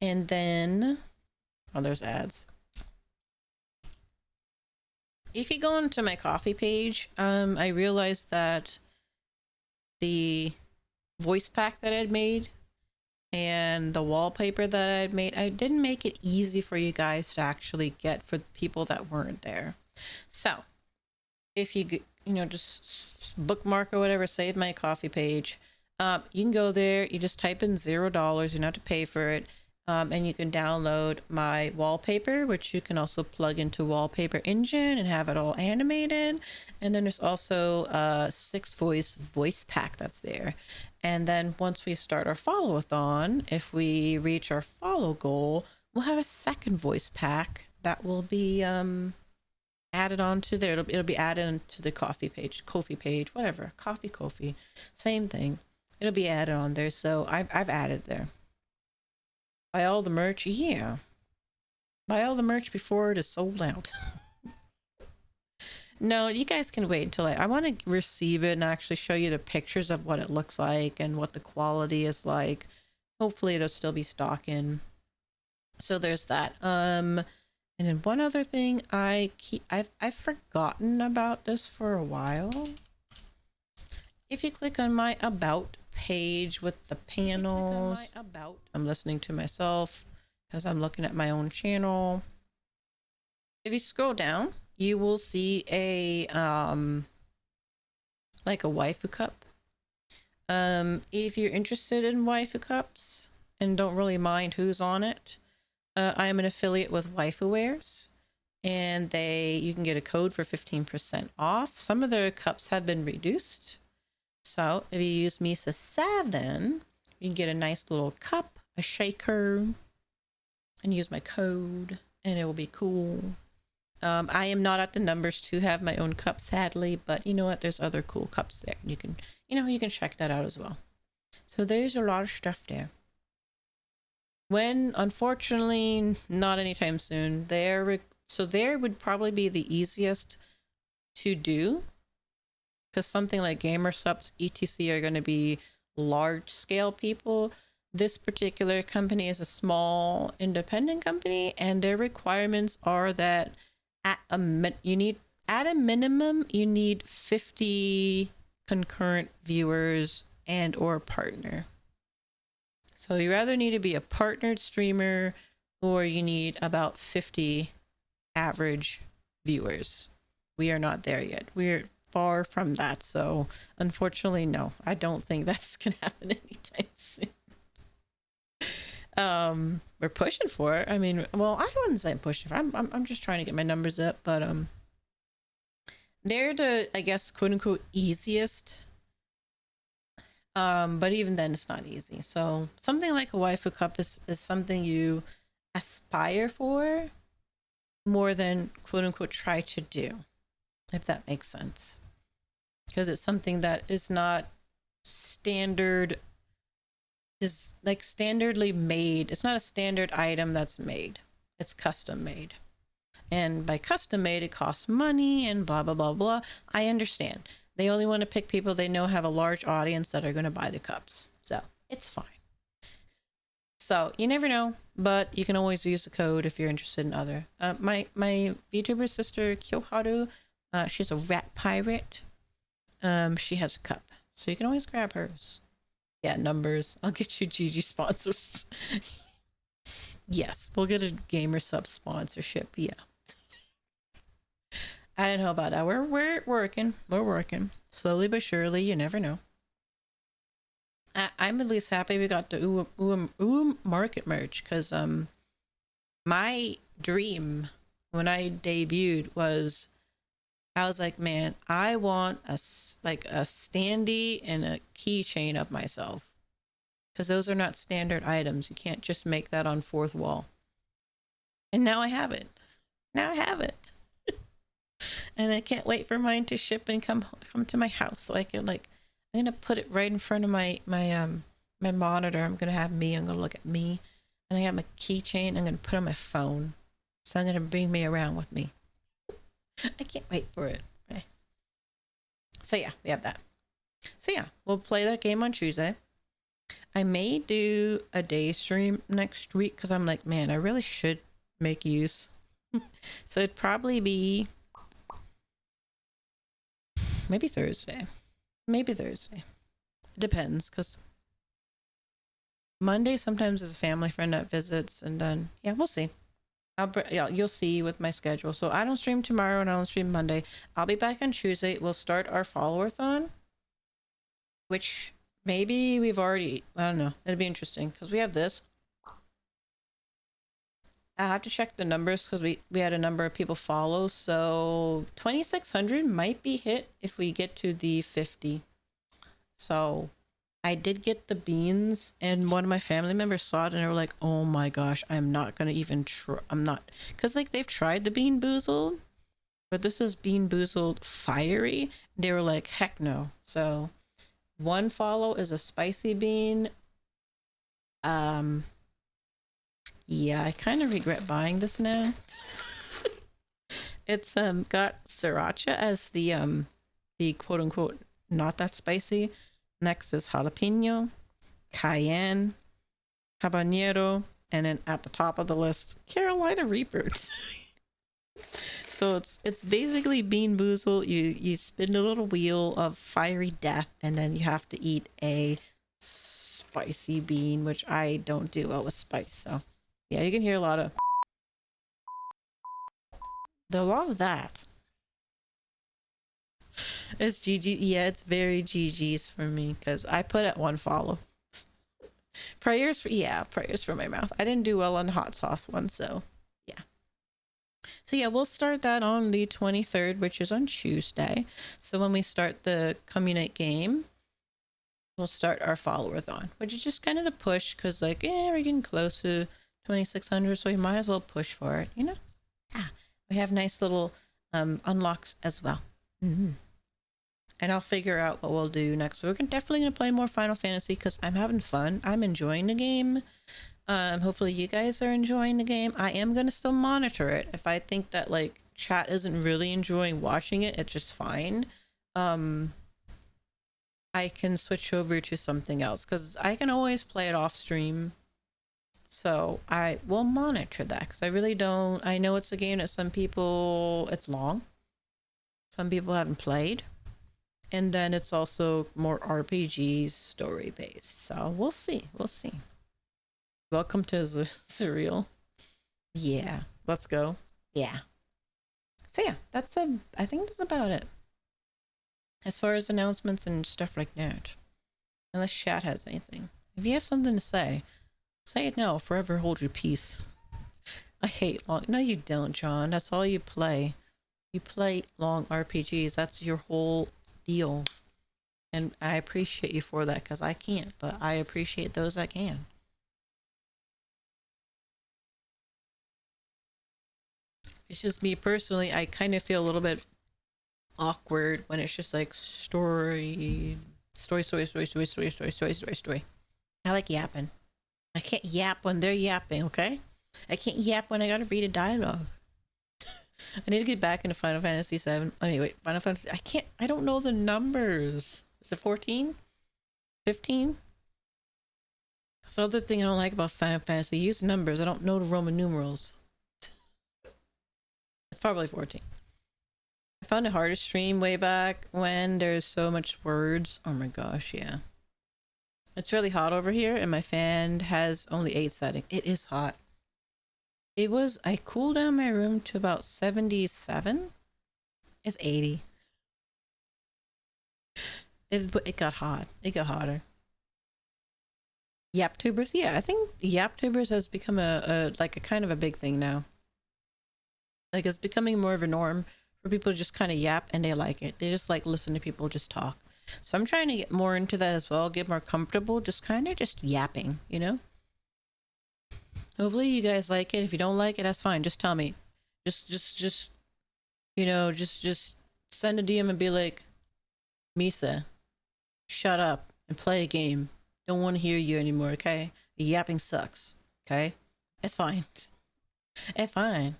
And then, oh, there's ads. If you go into my coffee page, I realized that the voice pack that I'd made and the wallpaper that I'd made, I didn't make it easy for you guys to actually get for people that weren't there. So if you just bookmark or whatever, save my coffee page, you can go there, you just type in $0, you don't have to pay for it, and you can download my wallpaper, which you can also plug into Wallpaper Engine and have it all animated. And then there's also a 6 voice pack that's there. And then once we start our follow-a-thon, if we reach our follow goal, we'll have a second voice pack that will be added on to there. It'll be added to the Ko-fi page, whatever. Ko-fi, same thing. It'll be added on there. So I've added there. Buy all the merch, yeah. Buy all the merch before it is sold out. No, you guys can wait until I want to receive it and actually show you the pictures of what it looks like and what the quality is like. Hopefully it'll still be stocking. So there's that. And then one other thing, I've forgotten about this for a while. If you click on my about page with the panels, I'm listening to myself because I'm looking at my own channel. If you scroll down, you will see a like a waifu cup. If you're interested in waifu cups and don't really mind who's on it, I am an affiliate with WaifuWares, and you can get a code for 15% off. Some of their cups have been reduced. So if you use Misa 7, you can get a nice little cup, a shaker, and use my code, and it will be cool. I am not at the numbers to have my own cup, sadly, but you know what? There's other cool cups there. You can check that out as well. So there's a lot of stuff there. When, unfortunately, not anytime soon, there would probably be the easiest to do, because something like GamerSupps, etc. are going to be large scale people. This particular company is a small independent company, and their requirements are that at a minimum you need 50 concurrent viewers and or partner. So you either need to be a partnered streamer or you need about 50 average viewers. We are not there yet. We're far from that. So unfortunately, no, I don't think that's going to happen anytime soon. We're pushing for it. I mean, well, I wouldn't say I'm pushing for it. I'm just trying to get my numbers up, but they're the, I guess, quote unquote easiest. But even then it's not easy. So something like a waifu cup is something you aspire for more than quote unquote try to do, if that makes sense. Because it's something that is not standard, is like standardly made. It's not a standard item that's made. It's custom made. And by custom made, it costs money and blah, blah, blah, blah. I understand. They only want to pick people they know have a large audience that are going to buy the cups. So it's fine. So you never know, but you can always use the code if you're interested in other. My VTuber sister Kyoharu, she's a rat pirate. She has a cup, so you can always grab hers. Yeah, numbers. I'll get you GG sponsors. Yes, we'll get a GamerSupps sponsorship. Yeah. I don't know about that. We're working. We're working. Slowly but surely, you never know. I'm at least happy we got the Market merch because my dream when I debuted was I was like, man, I want a standee and a keychain of myself because those are not standard items. You can't just make that on fourth wall. And now I have it. Now I have it. And I can't wait for mine to ship and come to my house so I can I'm gonna put it right in front of my monitor. I'm gonna look at me, and I have my keychain I'm gonna put on my phone. So I'm gonna bring me around with me. I can't wait for it. Okay. So yeah, we have that. So yeah, we'll play that game on Tuesday. I may do a day stream next week because I'm like, man, I really should make use. So it'd probably be maybe Thursday. It depends because Monday sometimes is a family friend that visits, and then yeah, we'll see. You'll see with my schedule. So I don't stream tomorrow and I don't stream Monday. I'll be back on Tuesday. We'll start our follower-thon, which maybe we've already, I don't know. It'll be interesting because we have this. I have to check the numbers because we had a number of people follow. So 2,600 might be hit if we get to the 50. So I did get the beans, and one of my family members saw it and they were like, oh my gosh, I'm not gonna even try. I'm not, because they've tried the Bean Boozled, but this is Bean Boozled Fiery. They were like, heck no. So one follow is a spicy bean. Yeah, I kind of regret buying this now. It's got sriracha as the quote unquote not that spicy. Next is jalapeno, cayenne, habanero, and then at the top of the list, Carolina Reapers. So it's basically Bean Boozled. You spin a little wheel of fiery death, and then you have to eat a spicy bean, which I don't do well with spice. So yeah, you can hear a lot of that. It's GG. Yeah, it's very GG's for me because I put at one follow. Prayers for my mouth. I didn't do well on the hot sauce one, so yeah. So yeah, we'll start that on the 23rd, which is on Tuesday. So when we start the Communite game, we'll start our follower-thon, which is just kind of the push because we're getting close to 2,600, so we might as well push for it, we have nice little unlocks as well. And I'll figure out what we'll do next. We're definitely going to play more Final Fantasy because I'm having fun. I'm enjoying the game. Hopefully you guys are enjoying the game. I am going to still monitor it. If I think that chat isn't really enjoying watching it, it's just fine. I can switch over to something else because I can always play it off stream. So I will monitor that because I really don't. I know it's a game that some people, it's long. Some people haven't played. And then it's also more RPG story based. So we'll see. Welcome to Surreal. Yeah, let's go. Yeah. So yeah, I think that's about it. As far as announcements and stuff like that. Unless chat has anything. If you have something to say it now. Forever hold your peace. I hate long. No, you don't, John. That's all you play. You play long RPGs. That's your whole deal. And I appreciate you for that because I can't, but I appreciate those that can. It's just me personally. I kind of feel a little bit awkward when it's just story. I like yapping. I can't yap when they're yapping, okay? I can't yap when I gotta read a dialogue. I need to get back into Final Fantasy 7. Final Fantasy. I don't know the numbers. Is it 14? 15? That's the other thing I don't like about Final Fantasy. Use numbers. I don't know the Roman numerals. It's probably 14. I found it hard to stream way back when there's so much words. Oh my gosh, yeah. It's really hot over here and my fan has only 8 settings. It is hot. I cooled down my room to about 77. It's 80. It got hot. It got hotter. YapTubers, yeah, I think YapTubers has become a like a kind of a big thing now. Like it's becoming more of a norm for people to just kind of yap and they like it. They just like listen to people just talk. So I'm trying to get more into that as well, get more comfortable, just kind of just yapping, you know? Hopefully you guys like it. If you don't like it, that's fine. Just tell me. Just you know, just send a DM and be like, Misa, shut up and play a game. Don't want to hear you anymore, okay? Yapping sucks, okay? It's fine. It's fine.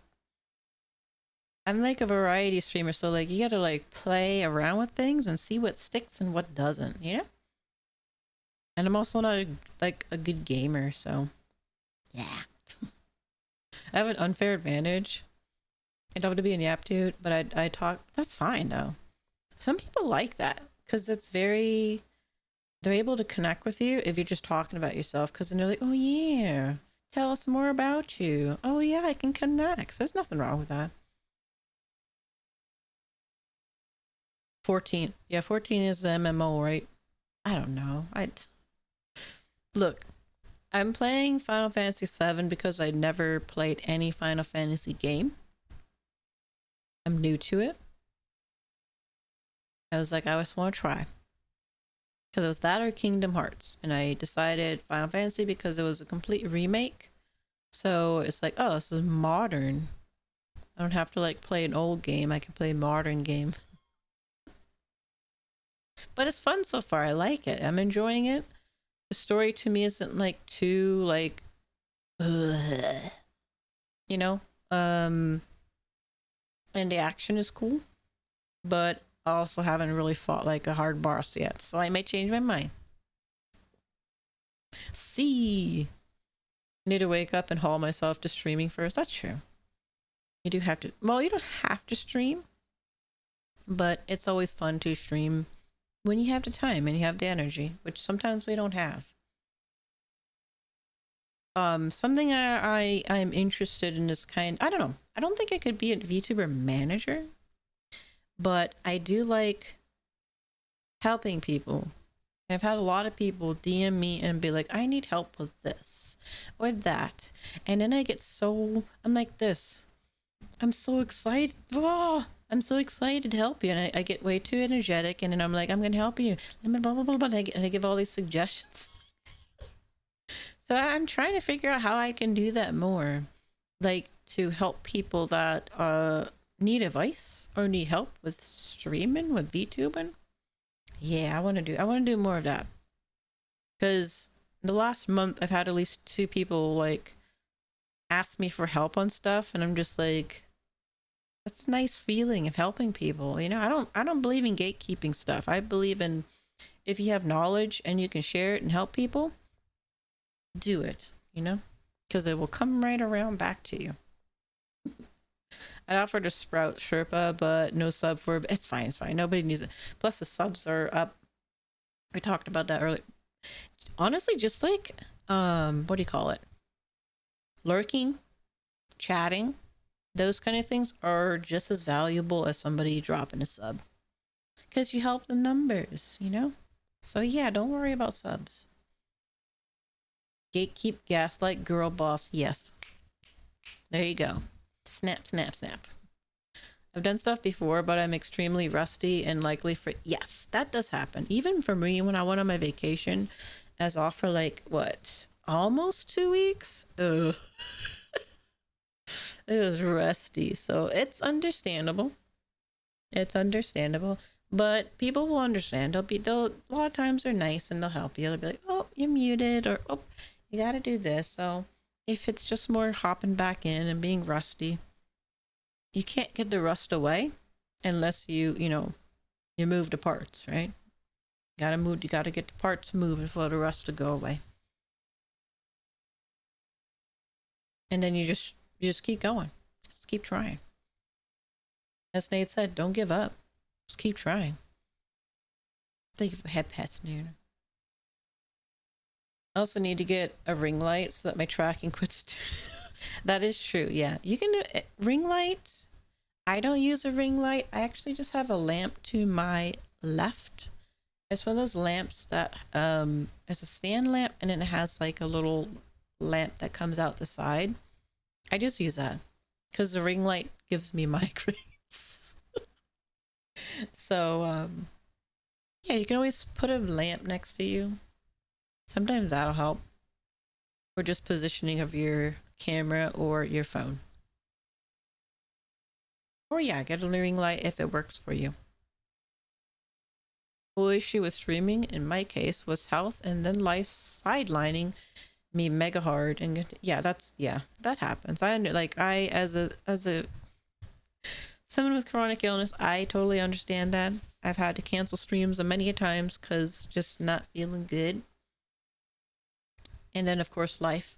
I'm like a variety streamer, so like you gotta like play around with things and see what sticks and what doesn't, you know? And I'm also not like a good gamer, so yeah. I have an unfair advantage. I'd love to be an yap dude, but I talk. That's fine though. Some people like that because it's very. They're able to connect with you if you're just talking about yourself, because then they're like, "Oh yeah, tell us more about you." Oh yeah, I can connect. So there's nothing wrong with that. 14. Yeah, 14 is the MMO, right? I don't know. Look, I'm playing Final Fantasy VII because I never played any Final Fantasy game. I'm new to it. I was like, I just want to try. Because it was that or Kingdom Hearts. And I decided Final Fantasy because it was a complete remake. So it's like, oh, this is modern. I don't have to like play an old game. I can play a modern game. But it's fun so far. I like it. I'm enjoying it. The story to me isn't like too like, ugh, you know? And the action is cool. But I also haven't really fought like a hard boss yet. So I may change my mind. See. Need to wake up and haul myself to streaming first. That's true. You do have to. Well, you don't have to stream. But it's always fun to stream when you have the time and you have the energy, which sometimes we don't have. Something I'm interested in is I don't know. I don't think I could be a VTuber manager, but I do like helping people. I've had a lot of people DM me and be like, I need help with this or that. And then I'm like this. I'm so excited. Oh, I'm so excited to help you. And I get way too energetic. And then I'm like, I'm going to help you. And blah, blah, blah, blah. And I give all these suggestions. So I'm trying to figure out how I can do that more. Like to help people that need advice or need help with streaming, with VTubing. Yeah, I want to do more of that. Because the last month I've had at least 2 people like ask me for help on stuff, and I'm just like, that's a nice feeling of helping people. You know, I don't believe in gatekeeping stuff. I believe in if you have knowledge and you can share it and help people, do it, you know? Because it will come right around back to you. I offered to Sprout Sherpa, but no sub for it. It's fine, it's fine. Nobody needs it. Plus the subs are up. We talked about that earlier. Honestly, just like what do you call it? Lurking, chatting, those kind of things are just as valuable as somebody dropping a sub. Because you help the numbers, you know? So yeah, don't worry about subs. Gatekeep, gaslight, girl boss. Yes. There you go. Snap, snap, snap. I've done stuff before, but I'm extremely rusty and likely for... Yes, that does happen. Even for me, when I went on my vacation, I was off for like, what? Almost 2 weeks? Ugh. It was rusty, so it's understandable. It's understandable. But people will understand. They'll a lot of times they're nice and they'll help you. They'll be like, oh, you're muted, or oh, you gotta do this. So if it's just more hopping back in and being rusty, you can't get the rust away unless you move the parts, right? You gotta get the parts moving for the rust to go away. And then you just keep going. Just keep trying. As Nate said, don't give up. Just keep trying. Thank you for head pats, Nuna. I also need to get a ring light so that my tracking quits. That is true. Yeah, you can do it. Ring light. I don't use a ring light. I actually just have a lamp to my left It's one of those lamps that it's a stand lamp and then it has like a little lamp that comes out the side. I just use that because the ring light gives me migraines. So yeah, you can always put a lamp next to you. Sometimes that'll help. Or just positioning of your camera or your phone. Or yeah, get a ring light if it works for you. The whole issue with streaming, in my case, was health and then life sidelining me mega hard. And yeah, that happens. As a someone with chronic illness, I totally understand that. I've had to cancel streams many a times because just not feeling good. And then of course life,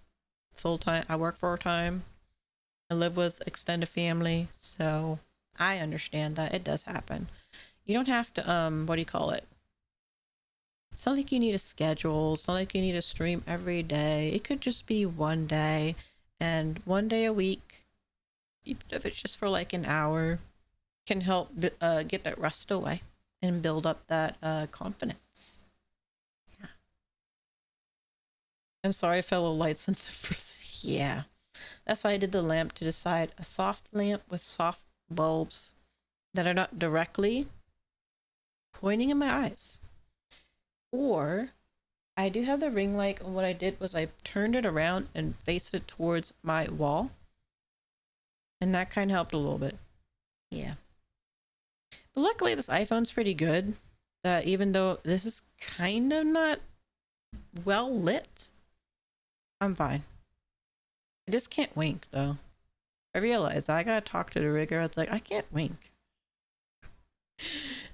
full time. I work full time. I live with extended family, so I understand that it does happen. You don't have to what do you call it? It's not like you need a schedule. It's not like you need to stream every day. It could just be one day, and one day a week, even if it's just for like an hour, can help get that rust away and build up that confidence. Yeah. I'm sorry, fellow light sensitive. Yeah. That's why I did the lamp to decide a soft lamp with soft bulbs that are not directly pointing in my eyes. Or I do have the ring light, and what I did was I turned it around and faced it towards my wall. And that kind of helped a little bit. Yeah. But luckily this iPhone's pretty good. Even though this is kind of not well lit, I'm fine. I just can't wink though. I realized I gotta talk to the rigger. It's like, I can't wink.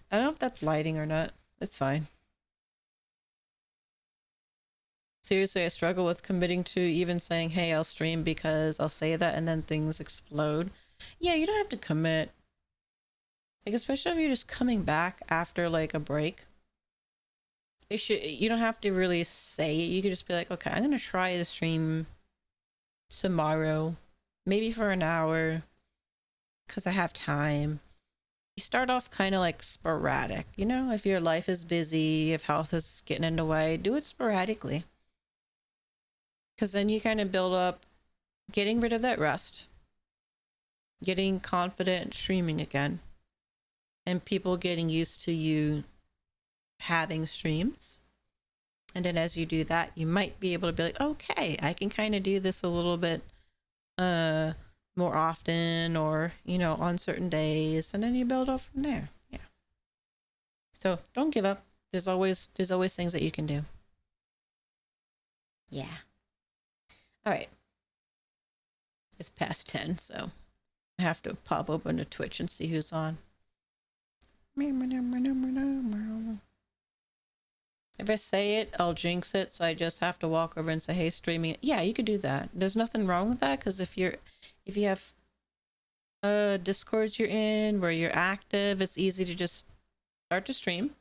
I don't know if that's lighting or not. It's fine. Seriously, I struggle with committing to even saying, hey, I'll stream, because I'll say that and then things explode. Yeah, you don't have to commit. Like, especially if you're just coming back after like a break. You don't have to really say it. You could just be like, okay, I'm gonna try the stream tomorrow, maybe for an hour, because I have time. You start off kind of like sporadic, you know? If your life is busy, if health is getting in the way, do it sporadically. Because then you kind of build up getting rid of that rust, getting confident streaming again, and people getting used to you having streams. And then as you do that, you might be able to be like, okay, I can kind of do this a little bit more often, or, you know, on certain days, and then you build up from there. Yeah. So don't give up. There's always things that you can do. Yeah. All right. It's past 10, so I have to pop open the Twitch and see who's on. If I say it, I'll jinx it, so I just have to walk over and say, hey, streaming. Yeah, you could do that. There's nothing wrong with that, because if you have Discords you're in where you're active, it's easy to just start to stream,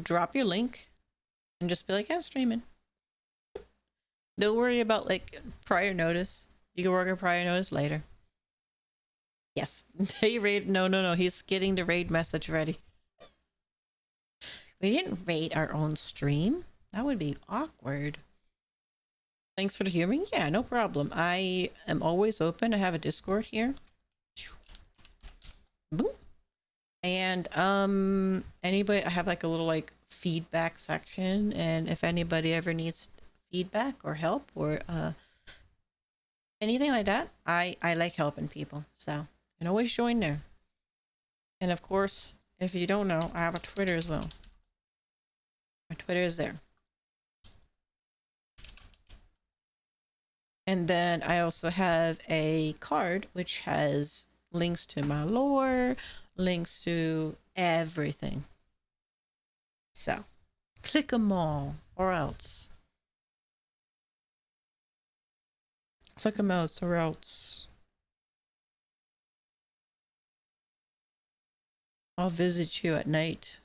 drop your link, and just be like, I'm streaming. Don't worry about like prior notice. You can work a prior notice later. Yes. Hey, raid. No. He's getting the raid message ready. We didn't raid our own stream. That would be awkward. Thanks for hearing. Yeah, no problem. I am always open. I have a Discord here. Boom. And anybody, I have like a little like feedback section, and if anybody ever needs feedback or help or anything like that, I like helping people, so you can always join there. And of course, if you don't know, I have a Twitter as well. My Twitter is there. And then I also have a card which has links to my lore, links to everything. So click them all, or else. Click them out, or else. I'll visit you at night.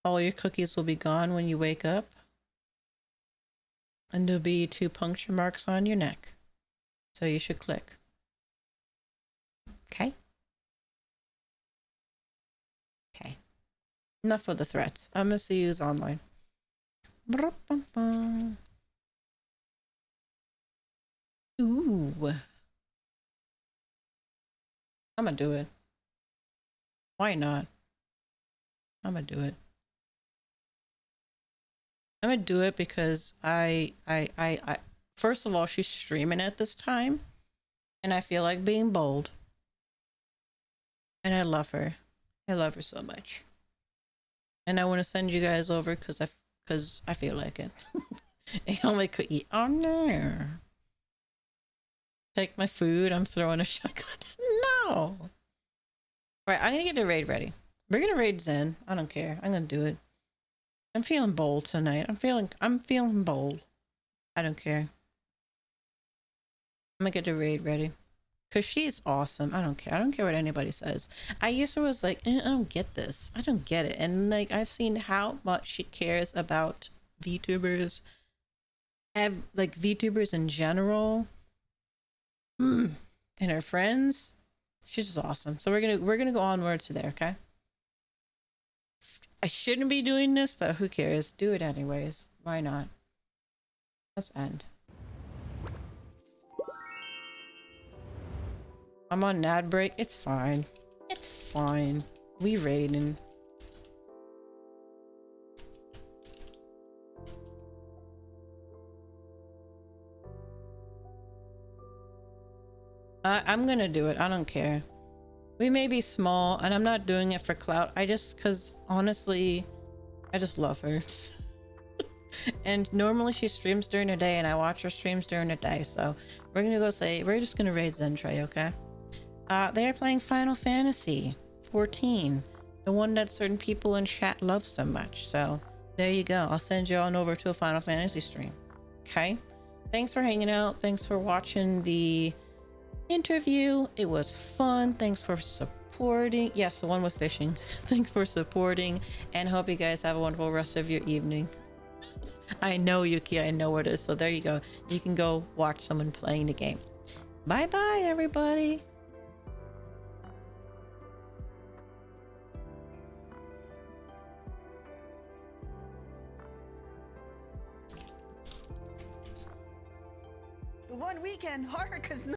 All your cookies will be gone when you wake up. And there'll be 2 puncture marks on your neck. So you should click. Okay? Okay. Enough of the threats. I'm gonna see yous online. Ba-da-bum-bum. Ooh. I'm gonna do it. Why not? I'm gonna do it. I'm gonna do it because I first of all, she's streaming at this time, and I feel like being bold. And I love her. I love her so much. And I want to send you guys over because I feel like it. I'll make her eat. Oh no! Take my food. I'm throwing a chocolate. No. All right, I'm gonna get the raid ready. We're gonna raid Zen. I don't care. I'm gonna do it. I'm feeling bold tonight. I'm feeling bold. I don't care. I'm gonna get the raid ready. Cause she's awesome. I don't care. I don't care what anybody says. I used to was like, I don't get this. I don't get it. And like I've seen how much she cares about VTubers, like VTubers in general, and her friends. She's just awesome. So we're gonna go onward to there. Okay. I shouldn't be doing this, but who cares? Do it anyways. Why not? Let's end. I'm on NAD break. It's fine. It's fine. We raiding. I'm gonna do it. I don't care. We may be small, and I'm not doing it for clout. Cause honestly, I just love her. And normally she streams during the day, and I watch her streams during the day. So we're just gonna raid Zentray, okay? They are playing Final Fantasy 14, the one that certain people in chat love so much. So there you go. I'll send you on over to a Final Fantasy stream. Okay? Thanks for hanging out. Thanks for watching the interview. It was fun. Thanks for supporting. Yes, the one with fishing. Thanks for supporting, and hope you guys have a wonderful rest of your evening. I know, Yuki. I know where it is. So there you go. You can go watch someone playing the game. Bye-bye, everybody. The one weekend, Haruka's